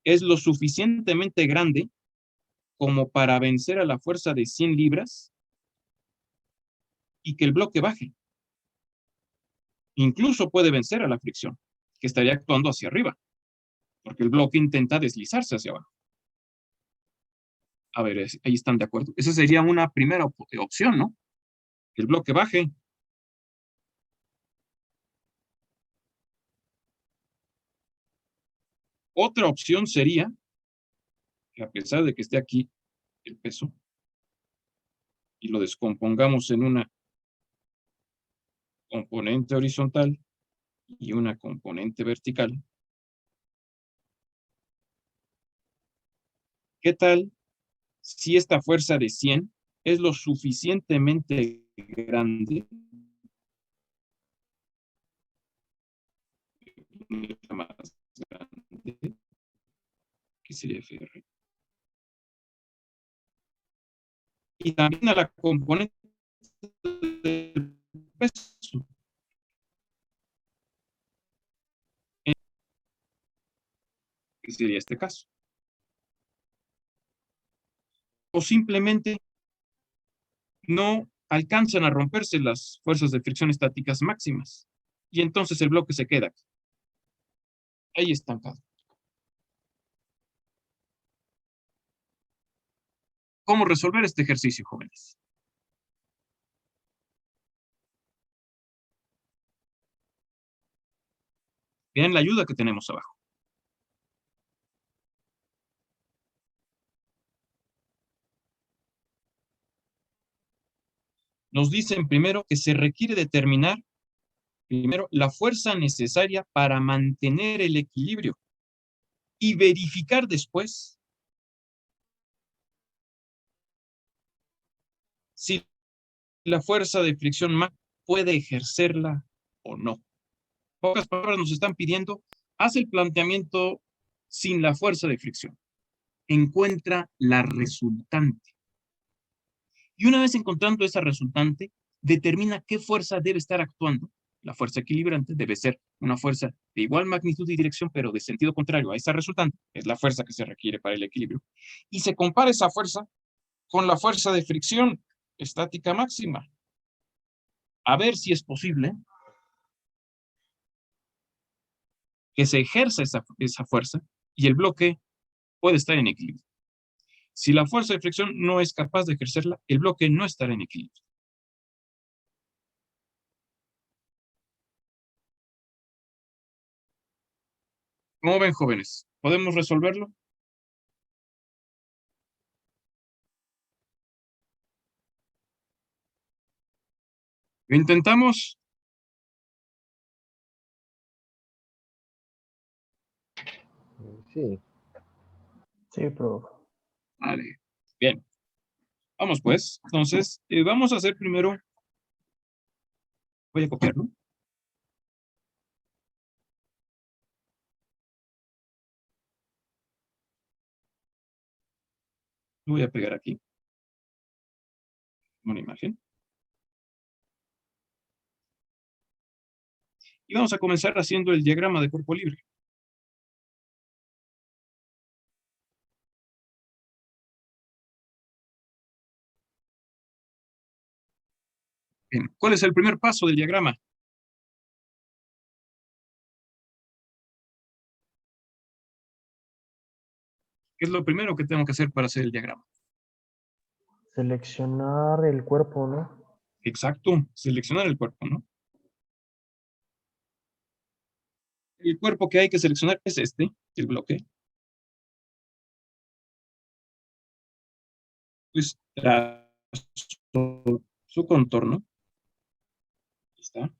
es lo suficientemente grande como para vencer a la fuerza de 100 libras y que el bloque baje? Incluso puede vencer a la fricción, que estaría actuando hacia arriba, porque el bloque intenta deslizarse hacia abajo. A ver, ahí están de acuerdo. Esa sería una primera opción, ¿no? Que el bloque baje. Otra opción sería que a pesar de que esté aquí el peso y lo descompongamos en una componente horizontal y una componente vertical, ¿qué tal si esta fuerza de 100 es lo suficientemente grande? Más grande, que sería FR. Y también a la componente del peso. Que sería este caso. O simplemente no alcanzan a romperse las fuerzas de fricción estáticas máximas. Y entonces el bloque se queda aquí, ahí estancado. ¿Cómo resolver este ejercicio, jóvenes? Vean la ayuda que tenemos abajo. Nos dicen primero que se requiere determinar primero la fuerza necesaria para mantener el equilibrio y verificar después si la fuerza de fricción máxima puede ejercerla o no. En pocas palabras nos están pidiendo, haz el planteamiento sin la fuerza de fricción. Encuentra la resultante. Y una vez encontrando esa resultante, determina qué fuerza debe estar actuando. La fuerza equilibrante debe ser una fuerza de igual magnitud y dirección, pero de sentido contrario a esa resultante, que es la fuerza que se requiere para el equilibrio. Y se compara esa fuerza con la fuerza de fricción estática máxima. A ver si es posible que se ejerza esa fuerza y el bloque puede estar en equilibrio. Si la fuerza de fricción no es capaz de ejercerla, el bloque no estará en equilibrio. ¿Cómo ven, jóvenes? ¿Podemos resolverlo? ¿Lo intentamos? Sí. Sí, profe. Vale, bien. Vamos pues. Entonces, vamos a hacer primero, voy a copiarlo. Lo voy a pegar aquí. Una imagen. Y vamos a comenzar haciendo el diagrama de cuerpo libre. Bien, ¿cuál es el primer paso del diagrama? ¿Qué es lo primero que tengo que hacer para hacer el diagrama? Seleccionar el cuerpo, ¿no? Exacto, seleccionar el cuerpo, ¿no? El cuerpo que hay que seleccionar es este, el bloque. Pues su contorno. Ahí está.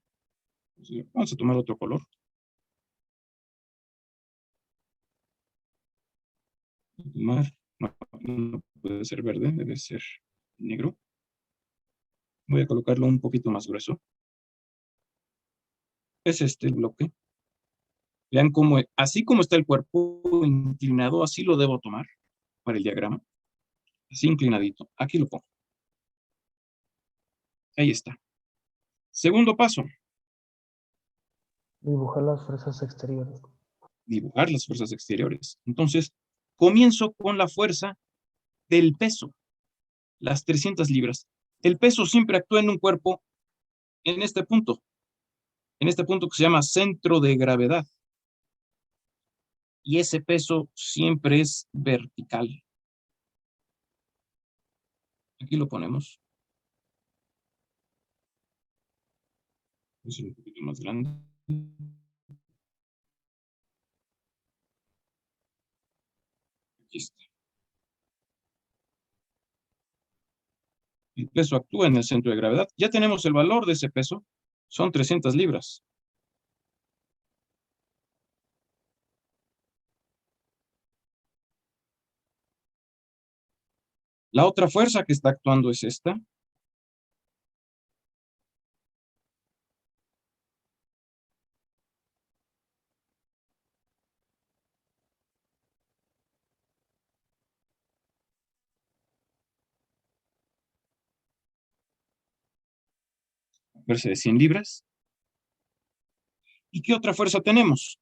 Vamos a tomar otro color. No, no puede ser verde, debe ser negro. Voy a colocarlo un poquito más grueso. Es este el bloque. Vean cómo, así como está el cuerpo inclinado, así lo debo tomar para el diagrama. Así inclinadito. Aquí lo pongo. Ahí está. Segundo paso. Dibujar las fuerzas exteriores. Dibujar las fuerzas exteriores. Entonces, comienzo con la fuerza del peso, las 300 libras. El peso siempre actúa en un cuerpo en este punto que se llama centro de gravedad. Y ese peso siempre es vertical. Aquí lo ponemos. Es un poquito más grande. Aquí está. El peso actúa en el centro de gravedad. Ya tenemos el valor de ese peso. Son 300 libras. La otra fuerza que está actuando es esta. Fuerza de 100 libras. ¿Y qué otra fuerza tenemos?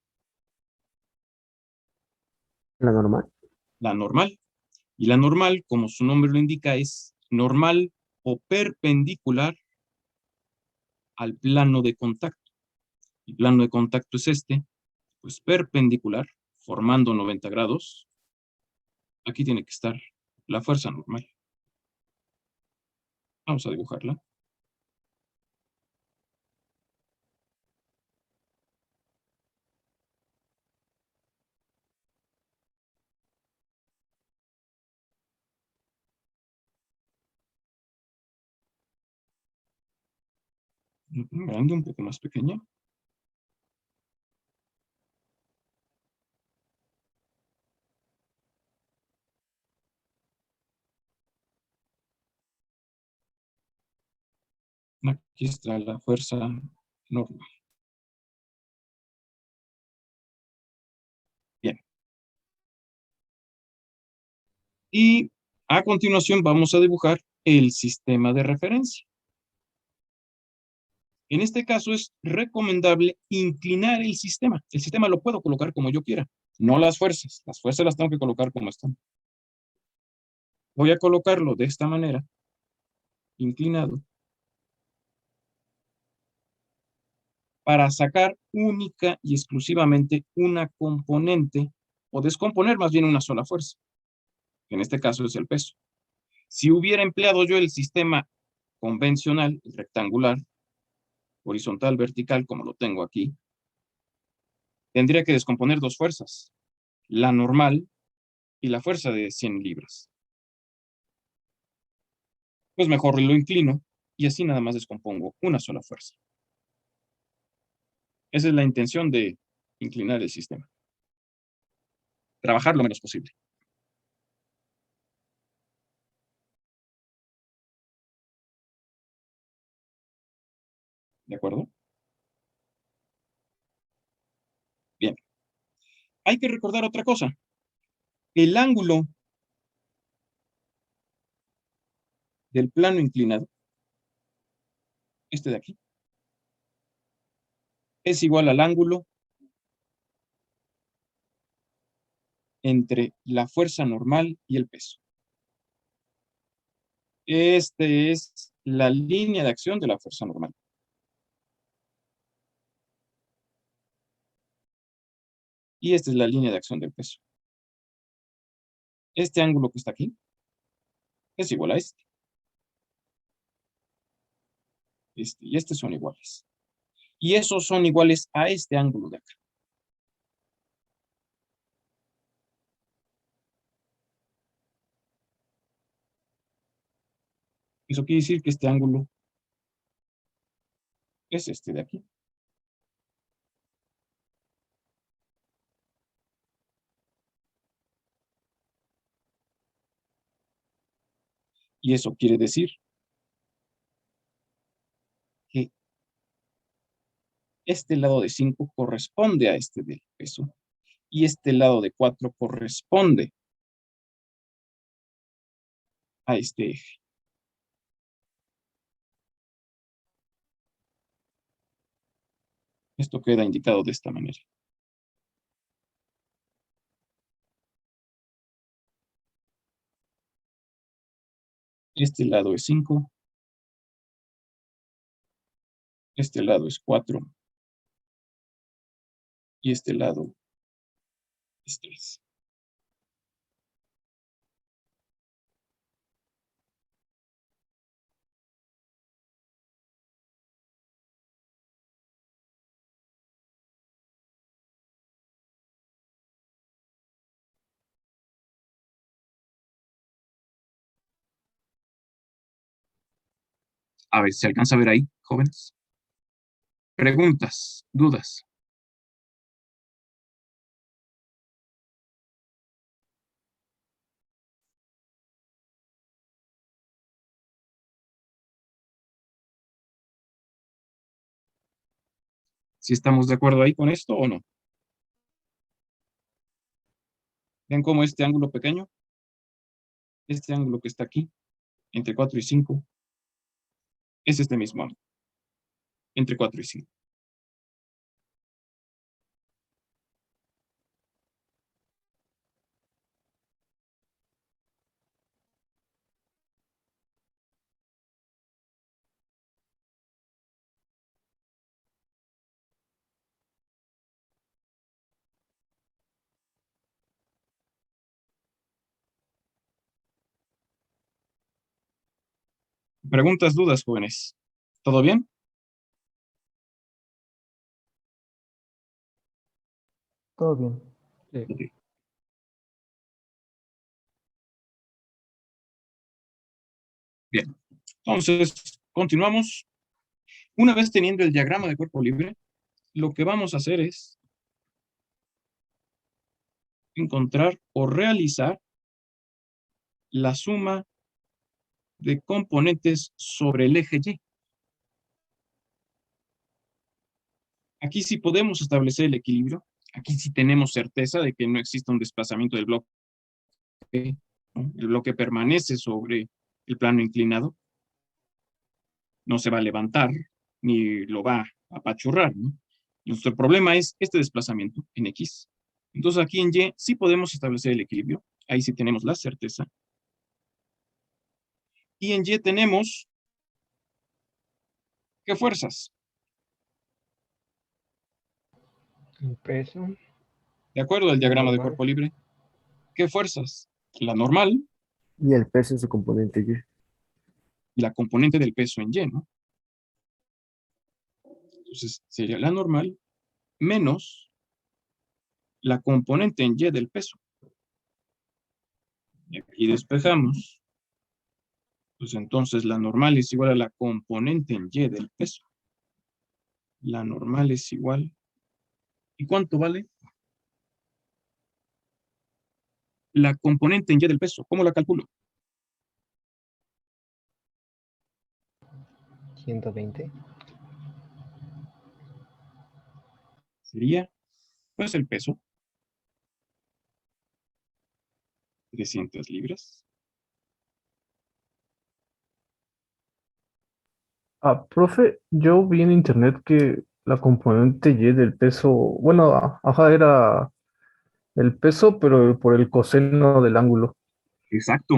La normal. La normal. Y la normal, como su nombre lo indica, es normal o perpendicular al plano de contacto. El plano de contacto es este, pues perpendicular, formando 90 grados. Aquí tiene que estar la fuerza normal. Vamos a dibujarla. Grande, un poco más pequeña. Aquí está la fuerza normal. Bien. Y a continuación vamos a dibujar el sistema de referencia. En este caso es recomendable inclinar el sistema. El sistema lo puedo colocar como yo quiera, no las fuerzas. Las fuerzas las tengo que colocar como están. Voy a colocarlo de esta manera, inclinado, para sacar única y exclusivamente una componente, o descomponer más bien una sola fuerza, que en este caso es el peso. Si hubiera empleado yo el sistema convencional, rectangular, horizontal, vertical, como lo tengo aquí, tendría que descomponer dos fuerzas, la normal y la fuerza de 100 libras. Pues mejor lo inclino y así nada más descompongo una sola fuerza. Esa es la intención de inclinar el sistema. Trabajar lo menos posible. ¿De acuerdo? Bien. Hay que recordar otra cosa. El ángulo del plano inclinado, este de aquí, es igual al ángulo entre la fuerza normal y el peso. Este es la línea de acción de la fuerza normal. Y esta es la línea de acción del peso. Este ángulo que está aquí es igual a este. Este y este son iguales. Y esos son iguales a este ángulo de acá. Eso quiere decir que este ángulo es este de aquí. Y eso quiere decir que este lado de 5 corresponde a este del peso y este lado de 4 corresponde a este eje. Esto queda indicado de esta manera. Este lado es 5. Este lado es 4. Y este lado es 3. A ver, ¿se alcanza a ver ahí, jóvenes? Preguntas, dudas. ¿Si estamos de acuerdo ahí con esto o no? ¿Ven cómo este ángulo pequeño? Este ángulo que está aquí, entre 4 y 5, es este mismo ángulo, entre 4 y 5. Preguntas, dudas, jóvenes. ¿Todo bien? Todo bien. Sí. Ok. Bien. Entonces, continuamos. Una vez teniendo el diagrama de cuerpo libre, lo que vamos a hacer es encontrar o realizar la suma de componentes sobre el eje Y. Aquí sí podemos establecer el equilibrio. Aquí sí tenemos certeza de que no existe un desplazamiento del bloque, ¿no? El bloque permanece sobre el plano inclinado. No se va a levantar, ni lo va a apachurrar, ¿no? Nuestro problema es este desplazamiento en X. Entonces aquí en Y sí podemos establecer el equilibrio. Ahí sí tenemos la certeza. Y en Y tenemos, ¿qué fuerzas? El peso. De acuerdo al diagrama de Normal. cuerpo libre. ¿Qué fuerzas? La normal Y el peso en su componente Y. y la componente del peso en Y, ¿no? Entonces sería la normal menos la componente en Y del peso. Y aquí despejamos. Pues entonces la normal es igual a la componente en Y del peso. La normal es igual. ¿Y cuánto vale? La componente en Y del peso. ¿Cómo la calculo? 120. Sería, pues el peso, 300 libras. Profe, yo vi en internet que la componente Y del peso, bueno, ajá, era el peso, pero por el coseno del ángulo. Exacto,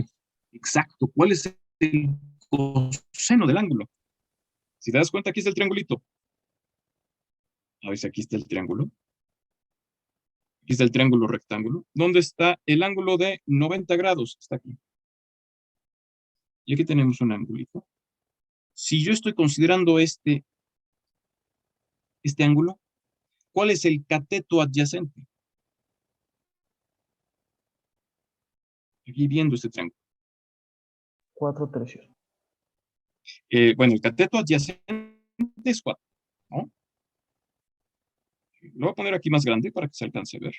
exacto. ¿Cuál es el coseno del ángulo? Si te das cuenta, aquí está el triangulito. A ver si aquí está el triángulo. Aquí está el triángulo rectángulo. ¿Dónde está el ángulo de 90 grados? Está aquí. Y aquí tenemos un ángulo. Si yo estoy considerando este ángulo, ¿cuál es el cateto adyacente? Aquí viendo este triángulo. 4 tercios. Bueno, el cateto adyacente es 4, ¿no? Lo voy a poner aquí más grande para que se alcance a ver.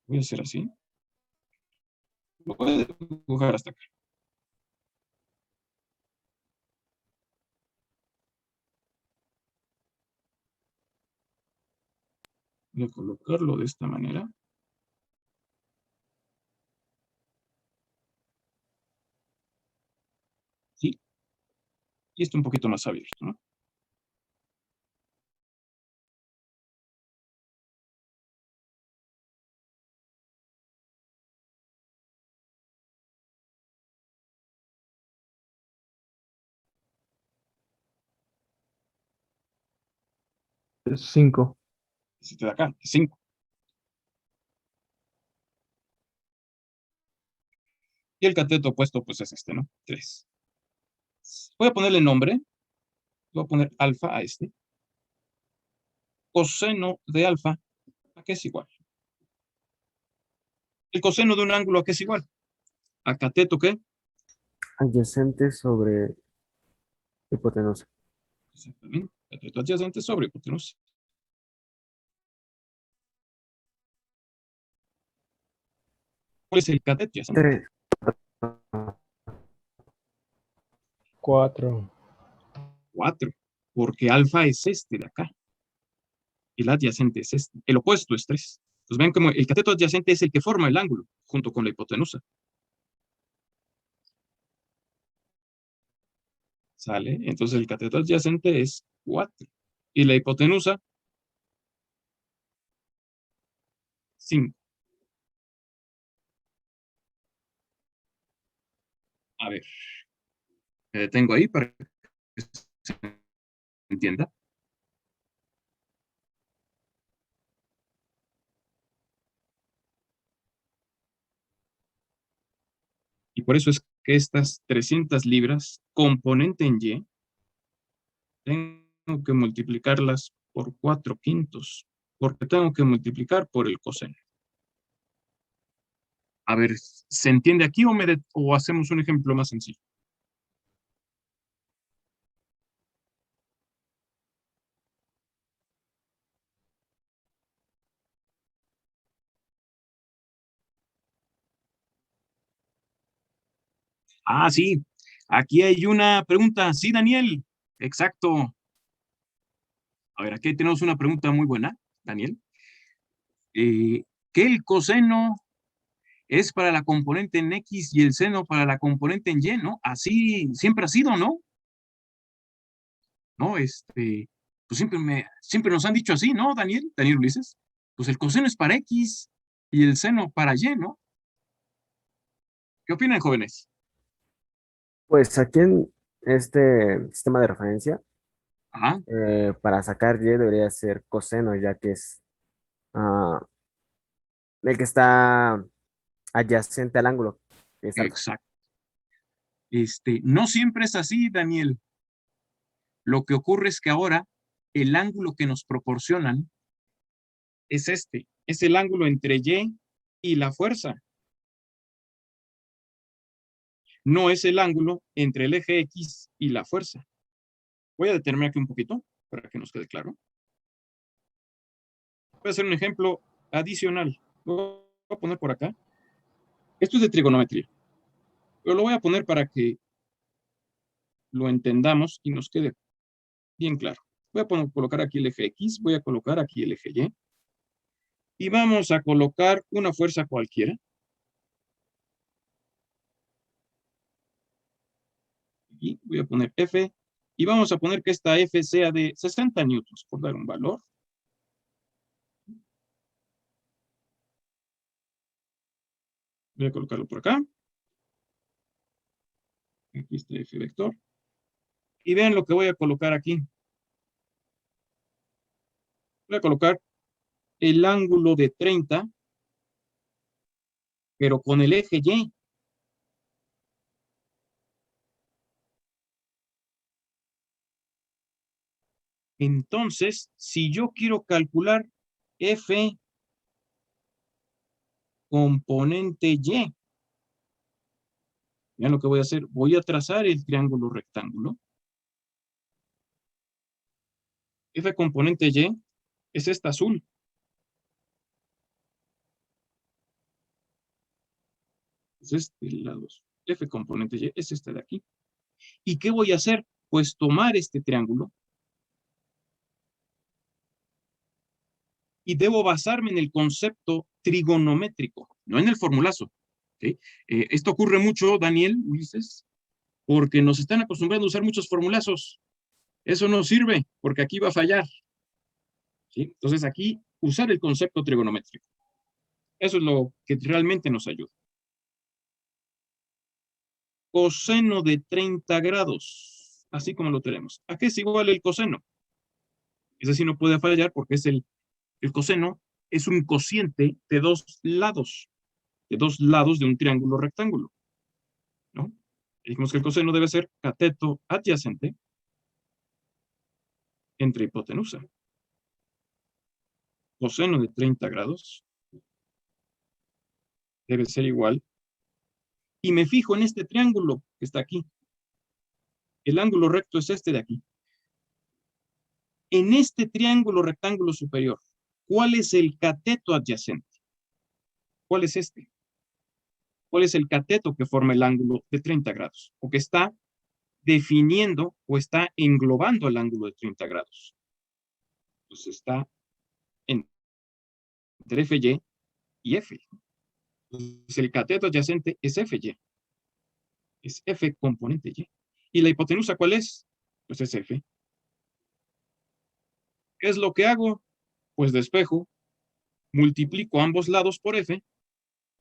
Voy a hacer así. Lo voy a dibujar hasta acá. Voy a colocarlo de esta manera. ¿Sí? Y esto un poquito más abierto, ¿no? Es 5. Este de acá, 5. Y el cateto opuesto, pues es este, ¿no? 3. Voy a ponerle nombre. Voy a poner alfa a este. Coseno de alfa, ¿a qué es igual? El coseno de un ángulo, ¿a qué es igual? ¿A cateto qué? Adyacente sobre hipotenusa. Exactamente. Cateto adyacente sobre hipotenusa. ¿Cuál es el cateto adyacente? 3. 4. 4. Porque alfa es este de acá. El adyacente es este. El opuesto es 3. Entonces ven como el cateto adyacente es el que forma el ángulo, junto con la hipotenusa. ¿Sale? Entonces el cateto adyacente es 4. Y la hipotenusa, 5. A ver, me detengo ahí para que se entienda. Y por eso es que estas 300 libras, componente en Y, tengo que multiplicarlas por 4/5, porque tengo que multiplicar por el coseno. A ver, ¿se entiende aquí o hacemos un ejemplo más sencillo? Ah, sí. Aquí hay una pregunta. Sí, Daniel. Exacto. A ver, aquí tenemos una pregunta muy buena, Daniel. ¿Que el coseno es para la componente en X y el seno para la componente en Y, ¿no? Así siempre ha sido, ¿no? ¿No? Pues siempre nos han dicho así, ¿no, Daniel? Daniel Ulises. Pues el coseno es para X y el seno para Y, ¿no? ¿Qué opinan, jóvenes? Pues aquí en este sistema de referencia, Ajá, para sacar y debería ser coseno, ya que es ah, el que está adyacente al ángulo, que es alfa. exacto. No siempre es así, Daniel. Lo que ocurre es que ahora el ángulo que nos proporcionan es este. Es el ángulo entre Y y la fuerza. No es el ángulo entre el eje X y la fuerza. Voy a detenerme aquí un poquito para que nos quede claro. Voy a hacer un ejemplo adicional. Lo voy a poner por acá. Esto es de trigonometría, pero lo voy a poner para que lo entendamos y nos quede bien claro. Voy a colocar aquí el eje X, voy a colocar aquí el eje Y, y vamos a colocar una fuerza cualquiera. Y voy a poner F, y vamos a poner que esta F sea de 60 newtons, por dar un valor. Voy a colocarlo por acá. Aquí está F vector. Y vean lo que voy a colocar aquí. Voy a colocar el ángulo de 30, pero con el eje Y. Entonces, si yo quiero calcular F componente Y, vean lo que voy a hacer. Voy a trazar el triángulo rectángulo. F componente Y es esta azul. Es este lado. F componente Y es este de aquí. ¿Y qué voy a hacer? Pues tomar este triángulo y debo basarme en el concepto trigonométrico, no en el formulazo. ¿Okay? Esto ocurre mucho, Daniel, Ulises, porque nos están acostumbrando a usar muchos formulazos. Eso no sirve, porque aquí va a fallar. ¿Sí? Entonces aquí, usar el concepto trigonométrico. Eso es lo que realmente nos ayuda. Coseno de 30 grados, así como lo tenemos. ¿A qué es igual el coseno? Ese sí no puede fallar porque es el coseno es un cociente de dos lados de un triángulo rectángulo, ¿no? Dijimos que el coseno debe ser cateto adyacente entre hipotenusa. Coseno de 30 grados debe ser igual. Y me fijo en este triángulo que está aquí. El ángulo recto es este de aquí. En este triángulo rectángulo superior, ¿cuál es el cateto adyacente? ¿Cuál es este? ¿Cuál es el cateto que forma el ángulo de 30 grados? O que está definiendo o está englobando el ángulo de 30 grados. Pues está entre FY y F. Entonces el cateto adyacente es FY. Es F componente Y. ¿Y la hipotenusa cuál es? Pues es F. ¿Qué es lo que hago? Pues despejo, multiplico ambos lados por F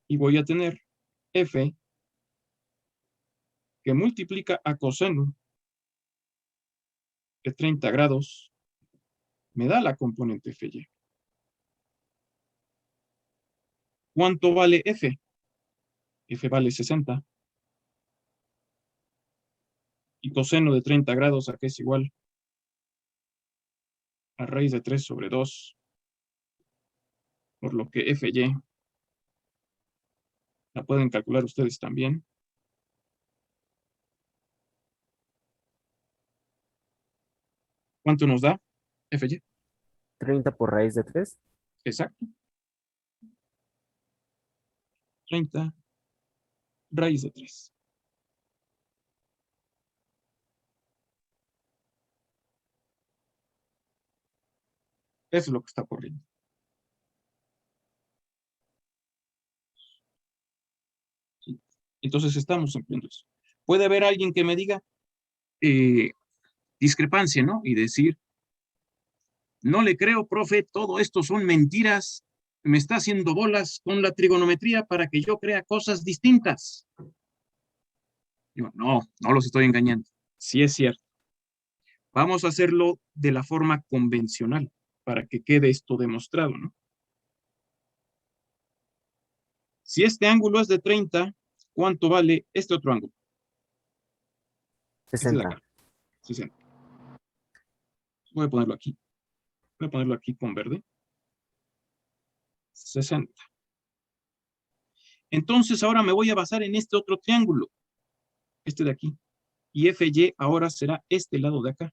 y voy a tener F que multiplica a coseno de 30 grados, me da la componente FY. ¿Cuánto vale F? F vale 60. Y coseno de 30 grados, ¿a qué es igual? A raíz de 3 sobre 2. Por lo que FY la pueden calcular ustedes también. ¿Cuánto nos da FY? 30 por raíz de 3. Exacto. 30 raíz de 3. Eso es lo que está corriendo. ¿Sí? Entonces estamos empleando eso. Puede haber alguien que me diga discrepancia, ¿no? Y decir, no le creo, profe, todo esto son mentiras, me está haciendo bolas con la trigonometría para que yo crea cosas distintas. Digo, no los estoy engañando. Sí es cierto. Vamos a hacerlo de la forma convencional para que quede esto demostrado, ¿no? Si este ángulo es de 30, ¿cuánto vale este otro ángulo? Este de 60. acá, 60. Voy a ponerlo aquí. Voy a ponerlo aquí con verde. 60. Entonces ahora me voy a basar en este otro triángulo. Este de aquí. Y FY ahora será este lado de acá.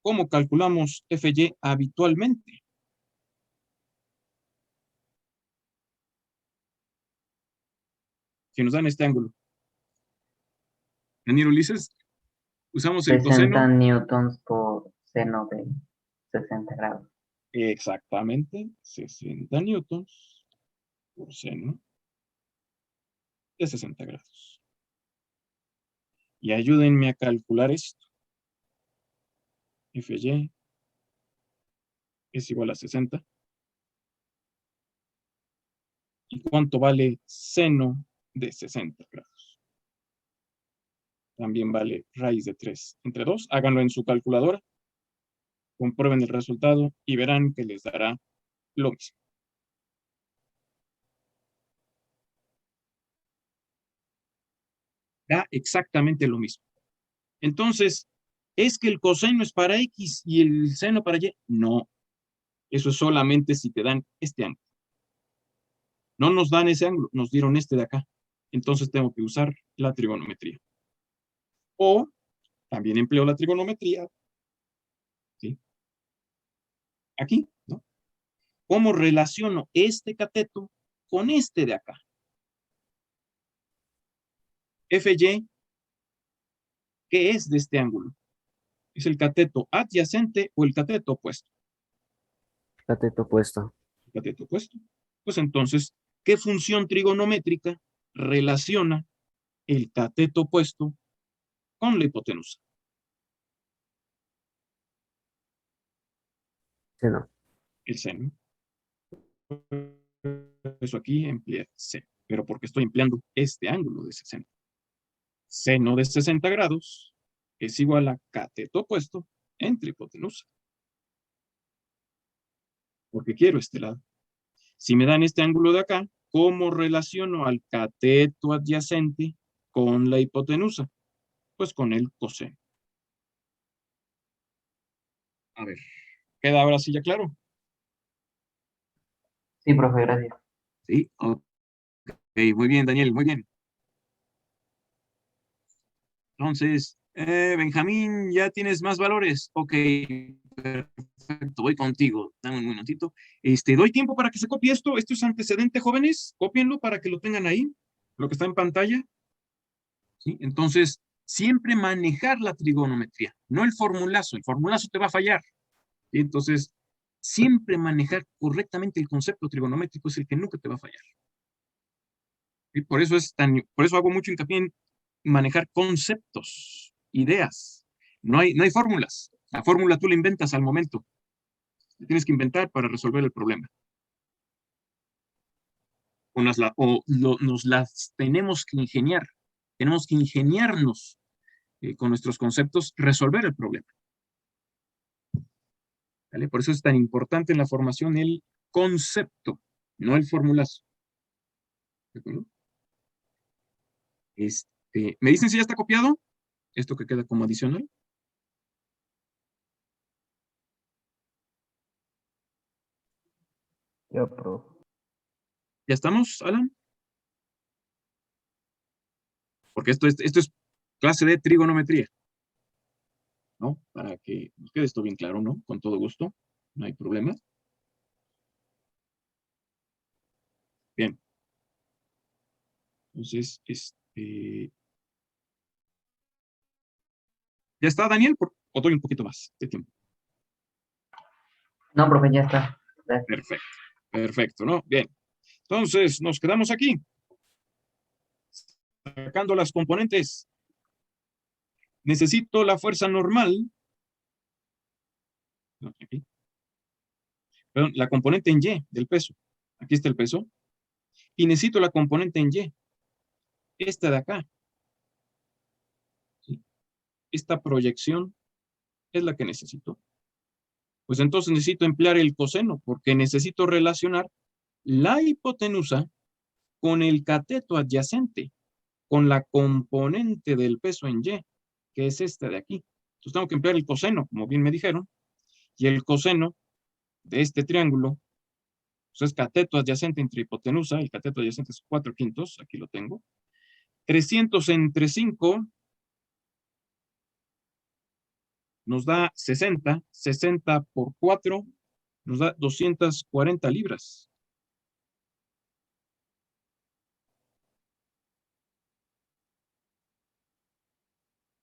¿Cómo calculamos FY habitualmente? Si nos dan este ángulo. Daniel Ulises, usamos el 60 coseno. newtons por seno de 60 grados. Exactamente, 60 newtons por seno de 60 grados. Y ayúdenme a calcular esto. FY es igual a 60. ¿Y cuánto vale seno de 60 grados? También vale raíz de 3 entre 2. Háganlo en su calculadora. Comprueben el resultado y verán que les dará lo mismo. Da exactamente lo mismo. Entonces, ¿es que el coseno es para X y el seno para Y? No. Eso es solamente si te dan este ángulo. No nos dan ese ángulo, nos dieron este de acá. Entonces tengo que usar la trigonometría. O también empleo la trigonometría. ¿Sí? Aquí, ¿no? ¿Cómo relaciono este cateto con este de acá? FY, ¿qué es de este ángulo? ¿Es el cateto adyacente o el cateto opuesto? Cateto opuesto. El cateto opuesto. Pues entonces ¿Qué función trigonométrica relaciona el cateto opuesto con la hipotenusa? Seno. El seno. Eso aquí emplea seno, pero porque estoy empleando este ángulo de 60. Seno de 60 grados es igual a cateto opuesto entre hipotenusa. Porque quiero este lado. Si me dan este ángulo de acá, ¿cómo relaciono al cateto adyacente con la hipotenusa? Pues con el coseno. A ver, ¿queda ahora sí ya claro? Sí, profe, gracias. Sí, ok, muy bien, Daniel, muy bien. Entonces, Benjamín, ¿ya tienes más valores? Ok, perfecto, voy contigo. Dame un minutito. Doy tiempo para que se copie esto. Esto es antecedente, jóvenes. Cópienlo para que lo tengan ahí, lo que está en pantalla. ¿Sí? Entonces, siempre manejar la trigonometría, no el formulazo. El formulazo te va a fallar. ¿Sí? Entonces, siempre manejar correctamente el concepto trigonométrico es el que nunca te va a fallar. ¿Sí? Por eso hago mucho hincapié en manejar conceptos, ideas. No hay fórmulas. La fórmula tú la inventas al momento. La tienes que inventar para resolver el problema. Nos las tenemos que ingeniar. Tenemos que ingeniarnos con nuestros conceptos, resolver el problema. ¿Vale? Por eso es tan importante en la formación el concepto, no el formulazo. ¿De acuerdo? ¿Me dicen si ya está copiado? Esto que queda como adicional. Ya, profe. ¿Ya estamos, Alan? Porque esto es clase de trigonometría, ¿no? Para que nos quede esto bien claro, ¿no? Con todo gusto, no hay problema. Bien. Entonces, ¿ya está, Daniel? ¿O doy un poquito más de tiempo? No, profe, ya está. Gracias. Perfecto, perfecto, ¿no? Bien. Entonces, nos quedamos aquí, sacando las componentes. Necesito la fuerza normal. No, aquí. Perdón, la componente en Y del peso. Aquí está el peso. Y necesito la componente en Y. Esta de acá. ¿Sí? Esta proyección es la que necesito. Pues entonces necesito emplear el coseno, porque necesito relacionar la hipotenusa con el cateto adyacente, con la componente del peso en Y, que es esta de aquí. Entonces tengo que emplear el coseno, como bien me dijeron, y el coseno de este triángulo pues es cateto adyacente entre hipotenusa, el cateto adyacente es 4/5, aquí lo tengo. 300 entre 5 nos da 60, 60 por 4 nos da 240 libras.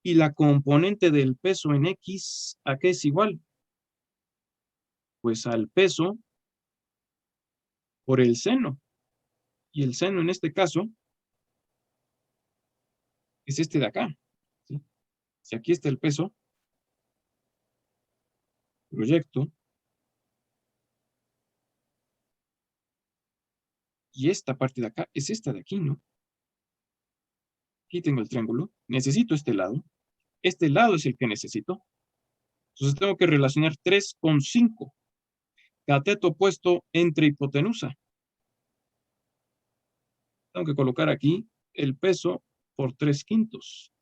Y la componente del peso en X, ¿a qué es igual? Pues al peso por el seno. Y el seno en este caso es este de acá. ¿Sí? Si aquí está el peso, proyecto, y esta parte de acá es esta de aquí, ¿no? Aquí tengo el triángulo, necesito este lado es el que necesito. Entonces tengo que relacionar 3 con 5, cateto opuesto entre hipotenusa. Tengo que colocar aquí el peso por 3/5.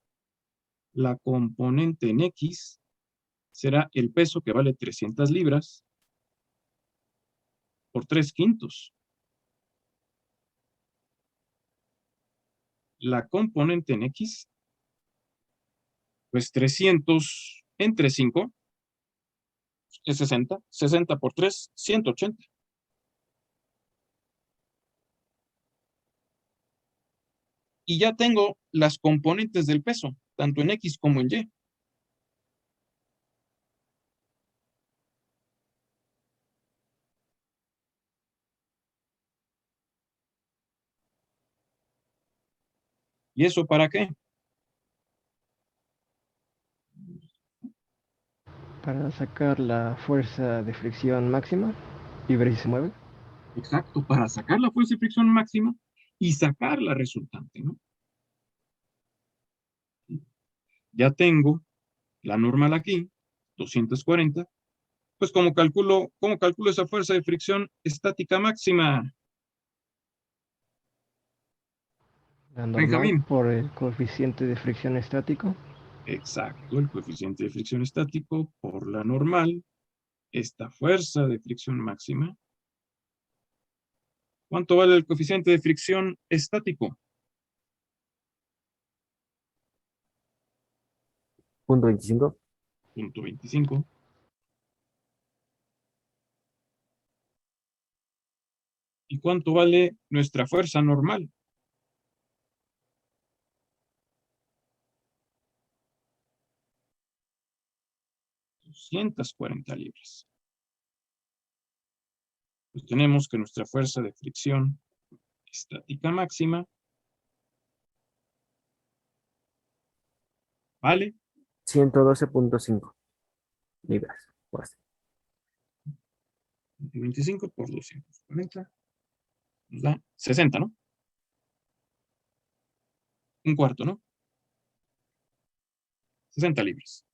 La componente en X será el peso que vale 300 libras por 3/5. La componente en X, pues 300 entre 5 es 60. 60 por 3, 180. Y ya tengo las componentes del peso, tanto en X como en Y. ¿Y eso para qué? Para sacar la fuerza de fricción máxima y ver si se mueve. Exacto, para sacar la fuerza de fricción máxima y sacar la resultante, ¿no? Ya tengo la normal aquí, 240. Pues ¿cómo calculo esa fuerza de fricción estática máxima? La normal Benjamín. por el coeficiente de fricción estático. Exacto, el coeficiente de fricción estático por la normal, esta fuerza de fricción máxima. ¿Cuánto vale el coeficiente de fricción estático? Punto 25. 0.25. ¿Y cuánto vale nuestra fuerza normal? 240 libras. Pues tenemos que nuestra fuerza de fricción estática máxima vale 112.5 libras. Pues, 25 por 240 nos da 60, ¿no? Un cuarto, ¿no? 60 libras.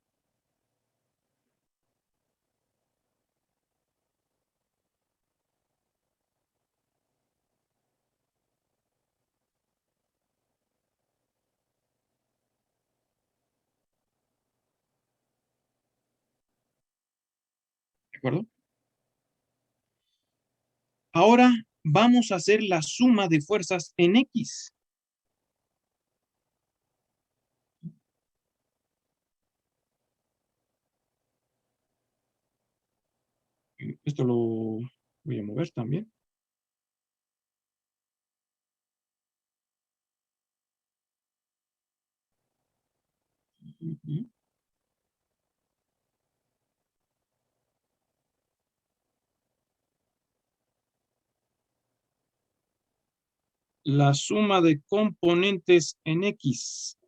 ¿De acuerdo? Ahora vamos a hacer la suma de fuerzas en X. Esto lo voy a mover también. La suma de componentes en X.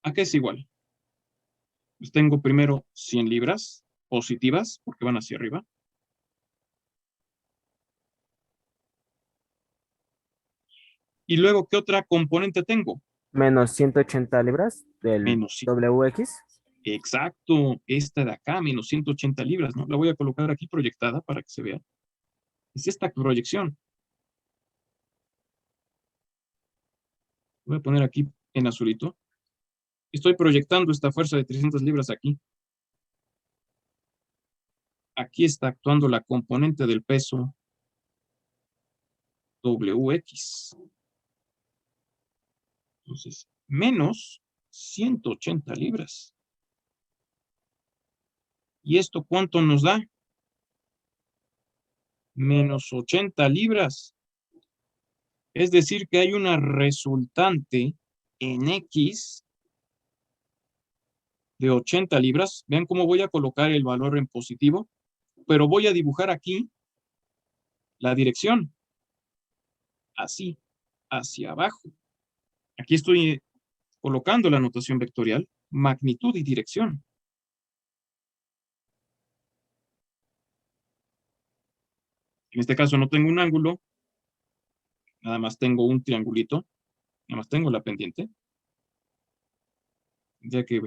¿A qué es igual? Pues tengo primero 100 libras positivas, porque van hacia arriba. Y luego, ¿qué otra componente tengo? menos 180 libras del Menos 100. WX. Exacto, esta de acá, menos 180 libras, ¿no? La voy a colocar aquí proyectada para que se vea. Es esta proyección. Voy a poner aquí en azulito. Estoy proyectando esta fuerza de 300 libras aquí. Aquí está actuando la componente del peso WX. Entonces, menos 180 libras. ¿Y esto cuánto nos da? Menos 80 libras. Es decir, que hay una resultante en X de 80 libras. Vean cómo voy a colocar el valor en positivo, pero voy a dibujar aquí la dirección. Así, hacia abajo. Aquí estoy colocando la notación vectorial, magnitud y dirección. En este caso no tengo un ángulo, nada más tengo un triangulito, nada más tengo la pendiente. Tendría que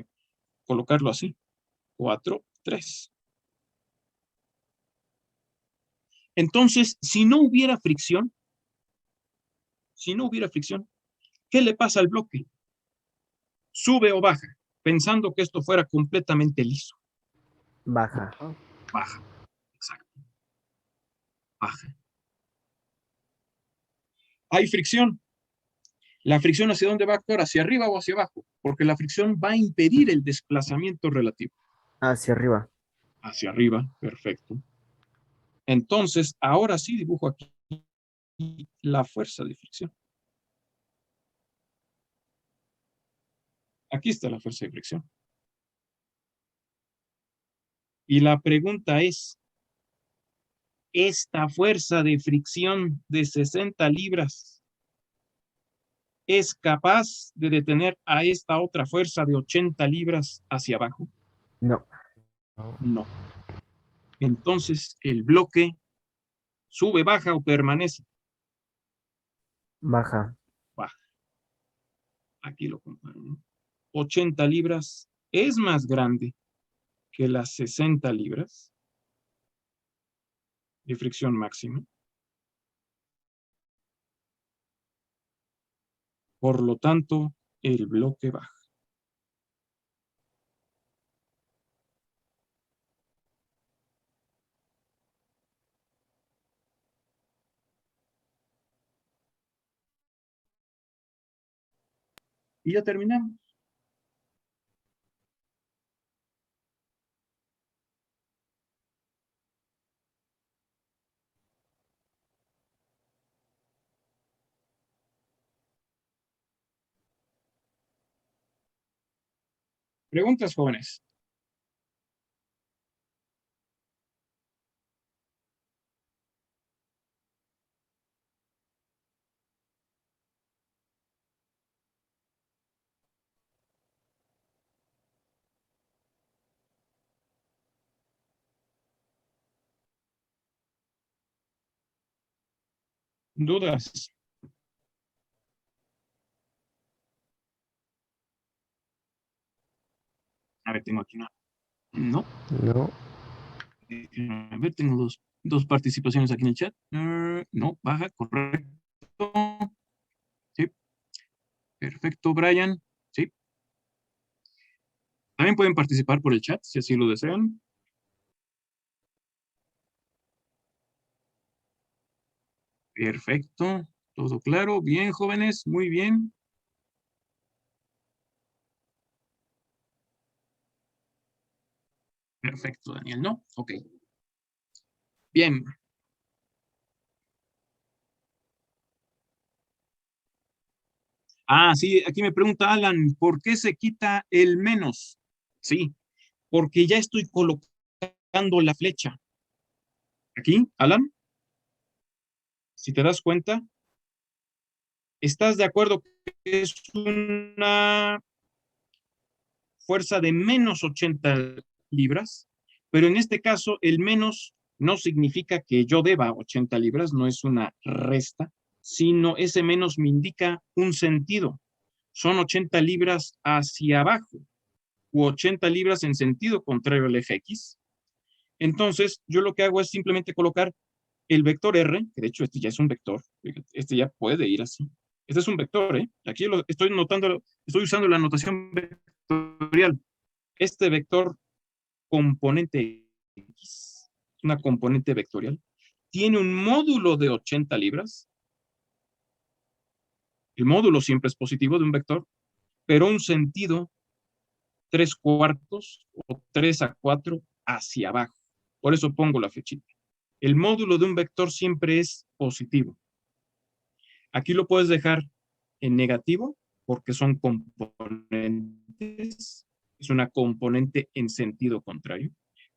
colocarlo así, 4, 3. Entonces, si no hubiera fricción, ¿qué le pasa al bloque? ¿Sube o baja? Pensando que esto fuera completamente liso. Baja. Baja, exacto. Baja. Hay fricción. ¿La fricción hacia dónde va a actuar? ¿Hacia arriba o hacia abajo? Porque la fricción va a impedir el desplazamiento relativo. Hacia arriba. Hacia arriba, perfecto. Entonces, ahora sí dibujo aquí la fuerza de fricción. Aquí está la fuerza de fricción. Y la pregunta es, esta fuerza de fricción de 60 libras, es capaz de detener a esta otra fuerza de 80 libras hacia abajo? No. No. Entonces, el bloque sube, baja o permanece. Baja. Baja. Aquí lo comparo, ¿no? 80 libras es más grande que las 60 libras de fricción máxima. Por lo tanto, el bloque baja. Y ya terminamos. Preguntas, jóvenes. ¿Dudas? A ver, tengo aquí una. No. No. A ver, tengo dos participaciones aquí en el chat. No, baja, correcto. Sí. Perfecto, Brian. Sí. También pueden participar por el chat si así lo desean. Perfecto. Todo claro. Bien, jóvenes. Muy bien. Perfecto, Daniel. ¿No? Ok. Bien. Ah, sí, aquí me pregunta Alan, ¿por qué se quita el menos? Sí, porque ya estoy colocando la flecha. Aquí, Alan, si te das cuenta, ¿estás de acuerdo que es una fuerza de menos 80 libras? Pero en este caso, el menos no significa que yo deba 80 libras, no es una resta, sino ese menos me indica un sentido. Son 80 libras hacia abajo u 80 libras en sentido contrario al eje X. Entonces, yo lo que hago es simplemente colocar el vector R, que de hecho este ya es un vector, este ya puede ir así. Este es un vector, ¿eh? Aquí lo estoy notando, estoy usando la notación vectorial. Este vector componente X, una componente vectorial, tiene un módulo de 80 libras. El módulo siempre es positivo de un vector, pero un sentido 3/4 o 3/4 hacia abajo. Por eso pongo la flechita. El módulo de un vector siempre es positivo. Aquí lo puedes dejar en negativo porque son componentes. Es una componente en sentido contrario.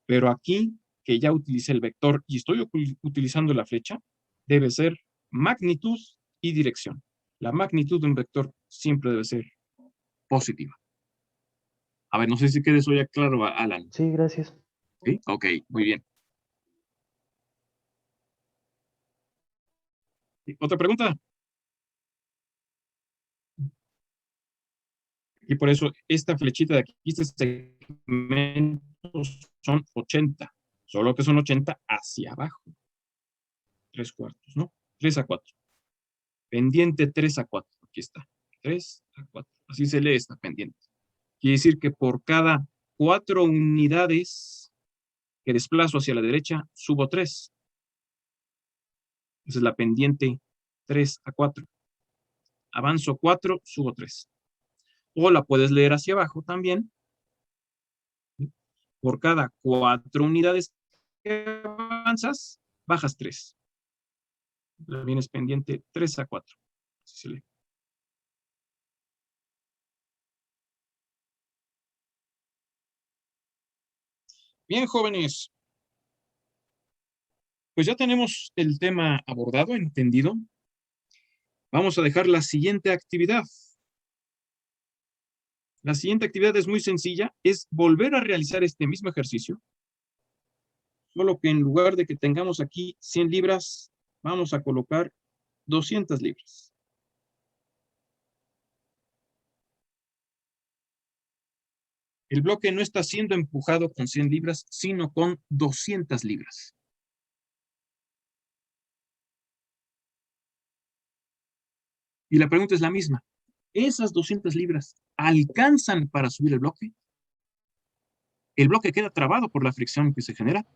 Pero aquí, que ya utilicé el vector y estoy utilizando la flecha, debe ser magnitud y dirección. La magnitud de un vector siempre debe ser positiva. A ver, no sé si quede eso ya claro, Alan. Sí, gracias. ¿Sí? Ok, muy bien. ¿Otra pregunta? Y por eso esta flechita de aquí, este segmento son 80, solo que son 80 hacia abajo. 3/4, ¿no? 3/4. Pendiente 3/4. Aquí está. 3/4. Así se lee esta pendiente. Quiere decir que por cada 4 unidades que desplazo hacia la derecha, subo 3. Esa es la pendiente 3/4. Avanzo 4, subo 3. O la puedes leer hacia abajo también. Por cada 4 unidades que avanzas, bajas 3. Vienes pendiente 3/4. Así se lee. Bien, jóvenes. Pues ya tenemos el tema abordado, entendido. Vamos a dejar la siguiente actividad. La siguiente actividad es muy sencilla, es volver a realizar este mismo ejercicio, solo que en lugar de que tengamos aquí 100 libras, vamos a colocar 200 libras. El bloque no está siendo empujado con 100 libras, sino con 200 libras. Y la pregunta es la misma. ¿Esas 200 libras alcanzan para subir el bloque? ¿El bloque queda trabado por la fricción que se genera?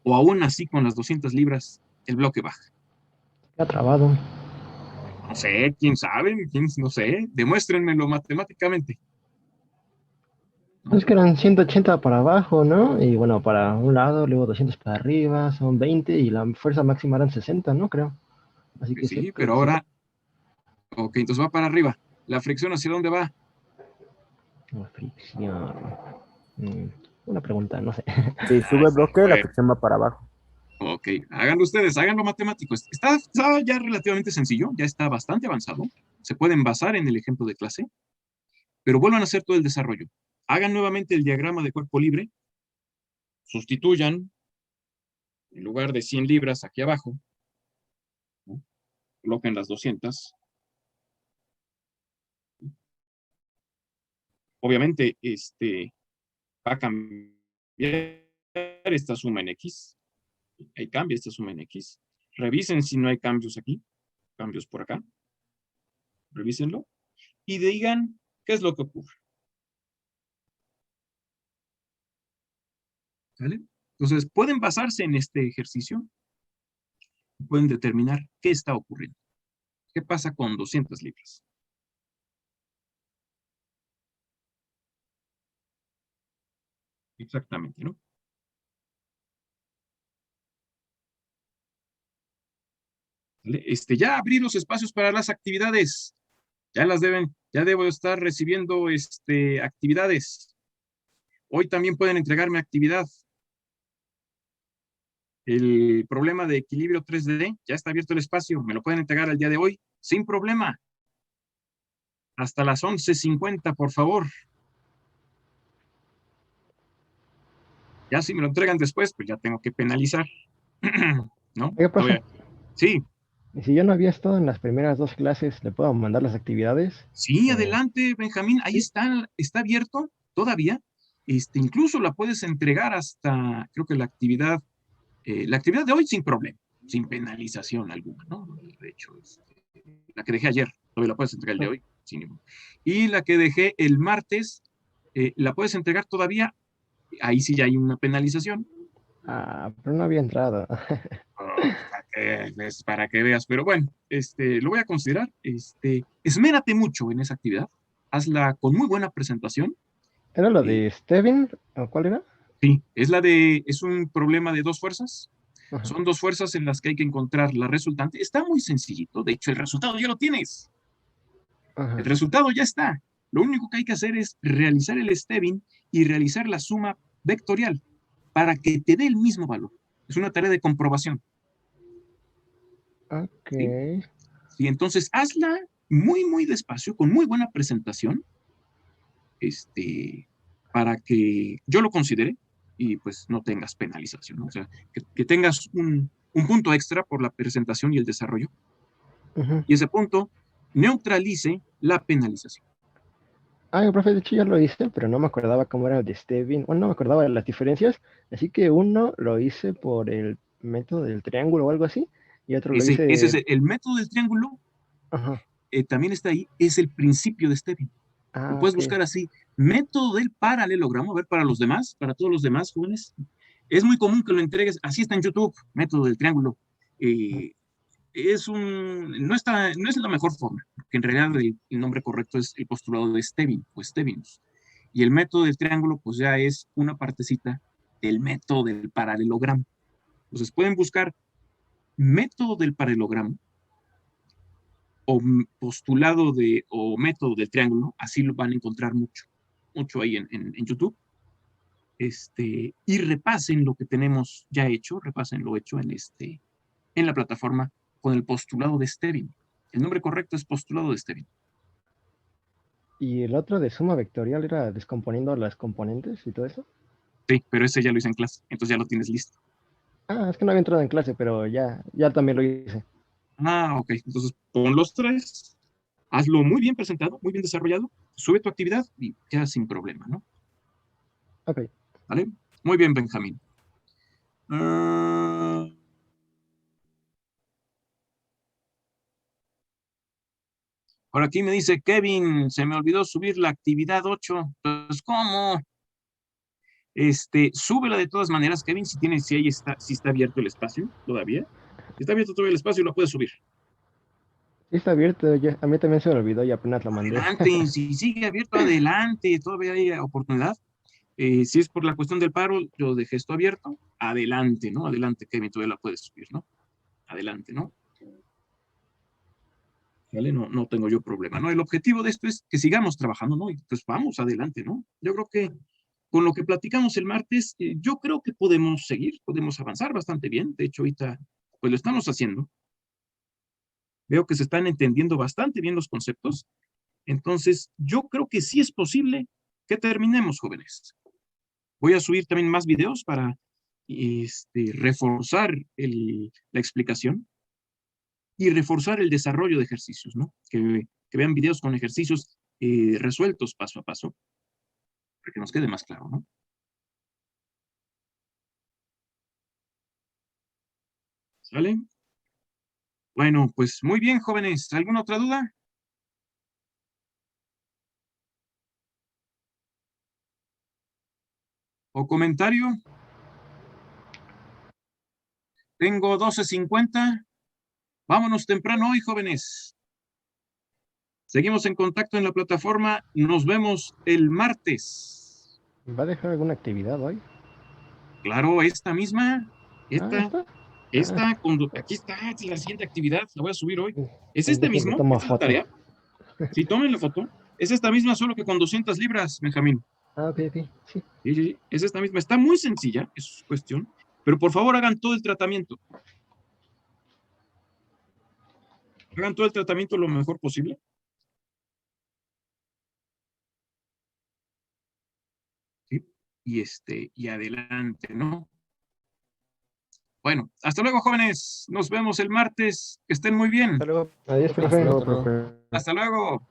¿O aún así con las 200 libras el bloque baja? Está trabado. No sé, quién sabe, no sé. Demuéstrenmelo matemáticamente. Es que eran 180 para abajo, ¿no? Y bueno, para un lado, luego 200 para arriba, son 20 y la fuerza máxima eran 60, ¿no? Creo. Así que sí, Sí, creo pero que sí. ahora, ok, entonces va para arriba. ¿La fricción hacia dónde va? La fricción. Mm, una pregunta, no sé. Si sube el bloque, la Bueno, fricción va para abajo. ok, háganlo ustedes, háganlo matemático. Está ya relativamente sencillo, ya está bastante avanzado. Se pueden basar en el ejemplo de clase, pero vuelvan a hacer todo el desarrollo. Hagan nuevamente el diagrama de cuerpo libre, sustituyan, en lugar de 100 libras aquí abajo, ¿no? Coloquen las 200. Obviamente, va a cambiar esta suma en X. Ahí cambia esta suma en X. Revisen si no hay cambios aquí, cambios por acá. Revísenlo y digan qué es lo que ocurre. ¿Vale? Entonces, pueden basarse en este ejercicio y pueden determinar qué está ocurriendo. ¿Qué pasa con 200 libras? Exactamente, ¿no? ¿Vale? Ya abrí los espacios para las actividades. Ya debo estar recibiendo actividades. Hoy también pueden entregarme actividad. El problema de equilibrio 3D, ya está abierto el espacio. Me lo pueden entregar al día de hoy sin problema. Hasta las 11:50, por favor. Ya si me lo entregan después, pues ya tengo que penalizar. ¿No? Oiga, profe, Sí, y si yo no había estado en las primeras dos clases, ¿le puedo mandar las actividades? sí, O- adelante, Benjamín. Ahí Sí. está abierto todavía. Incluso la puedes entregar hasta, creo que la actividad de hoy sin problema, sin penalización alguna, ¿no? De hecho, la que dejé ayer, todavía la puedes entregar el de Ah, hoy, sin ningún. Y la que dejé el martes, la puedes entregar todavía, ahí sí ya hay una penalización. pero no había entrado. Para que veas, pero bueno, lo voy a considerar. Esmérate mucho en esa actividad, hazla con muy buena presentación. ¿Era lo eh, de Steven? ¿O cuál era? sí, es un problema de dos fuerzas. Ajá. Son dos fuerzas en las que hay que encontrar la resultante. Está muy sencillito, de hecho el resultado ya lo tienes. El Ajá. resultado ya está. Lo único que hay que hacer es realizar el stemming y realizar la suma vectorial para que te dé el mismo valor. Es una tarea de comprobación. Ok. ¿Sí? Y entonces hazla muy, muy despacio, con muy buena presentación, para que yo lo considere y pues no tengas penalización, ¿no? O sea, que tengas un punto extra por la presentación y el desarrollo, Ujú. y ese punto neutralice la penalización. Profe, de hecho ya lo hice, pero no me acordaba cómo era el de Steven. Bueno, no me acordaba de las diferencias. Así que uno lo hice por el método del triángulo o algo así. Y otro lo Ese es hice. el método del triángulo, Ajá. también está ahí, es el principio de Stevin. Lo puedes Ok. buscar así, método del paralelogramo, a ver, para los demás, para todos los demás jóvenes, es muy común que lo entregues, así está en YouTube, método del triángulo. No es la mejor forma, porque en realidad el nombre correcto es el postulado de Stevin o Stevinus. Y el método del triángulo, pues ya es una partecita del método del paralelogramo. Entonces pueden buscar método del paralelogramo o postulado o método del triángulo, así lo van a encontrar mucho ahí en YouTube. Y repasen lo que tenemos ya hecho, repasen lo hecho en la plataforma con el postulado de Stevin. El nombre correcto es postulado de Stevin. ¿Y el otro de suma vectorial era descomponiendo las componentes y todo eso? Sí, pero ese ya lo hice en clase, entonces ya lo tienes listo. Ah, es que no había entrado en clase, pero ya también lo hice. Ah, ok. Entonces, pon los 3, hazlo muy bien presentado, muy bien desarrollado, sube tu actividad y ya sin problema, ¿no? Ok. ¿Vale? Muy bien, Benjamín. Ah, por aquí me dice Kevin, se me olvidó subir la actividad 8. Pues, ¿cómo? Súbela de todas maneras, Kevin, si ahí está, si está abierto el espacio todavía. Si está abierto todavía el espacio, lo puedes subir. Sí está abierto, a mí también se me olvidó y apenas lo mandé. Adelante, si sigue abierto, adelante, todavía hay oportunidad. Si es por la cuestión del paro, yo dejé esto abierto, adelante, ¿no? Adelante, Kevin, todavía la puedes subir, ¿no? Adelante, ¿no? ¿Vale? No tengo yo problema, ¿no? El objetivo de esto es que sigamos trabajando, ¿no? Y pues vamos, adelante, ¿no? Yo creo que con lo que platicamos el martes, yo creo que podemos seguir, podemos avanzar bastante bien. De hecho, ahorita, pues lo estamos haciendo. Veo que se están entendiendo bastante bien los conceptos. Entonces, yo creo que sí es posible que terminemos, jóvenes. Voy a subir también más videos para reforzar la explicación y reforzar el desarrollo de ejercicios, ¿no? Que vean videos con ejercicios resueltos paso a paso, para que nos quede más claro, ¿no? ¿Sale? Bueno, pues muy bien, jóvenes. ¿Alguna otra duda? ¿O comentario? Tengo 12:50. Vámonos temprano hoy, jóvenes. Seguimos en contacto en la plataforma. Nos vemos el martes. ¿Va a dejar alguna actividad hoy? Claro, esta misma. ¿Está? Aquí está, esta es la siguiente actividad. La voy a subir hoy. ¿Es Pues este déjenle mismo? tomo ¿Esta es la foto. tarea? Sí, tomen la foto. Es esta misma, solo que con 200 libras, Benjamín. Ah, ok, sí. Sí, es esta misma. Está muy sencilla, es cuestión. Pero por favor hagan todo el tratamiento. Hagan todo el tratamiento lo mejor posible. ¿Sí? Y adelante, ¿no? Bueno, hasta luego, jóvenes. Nos vemos el martes. Que estén muy bien. Hasta luego. Adiós, Hasta profe. luego, profe. Hasta luego.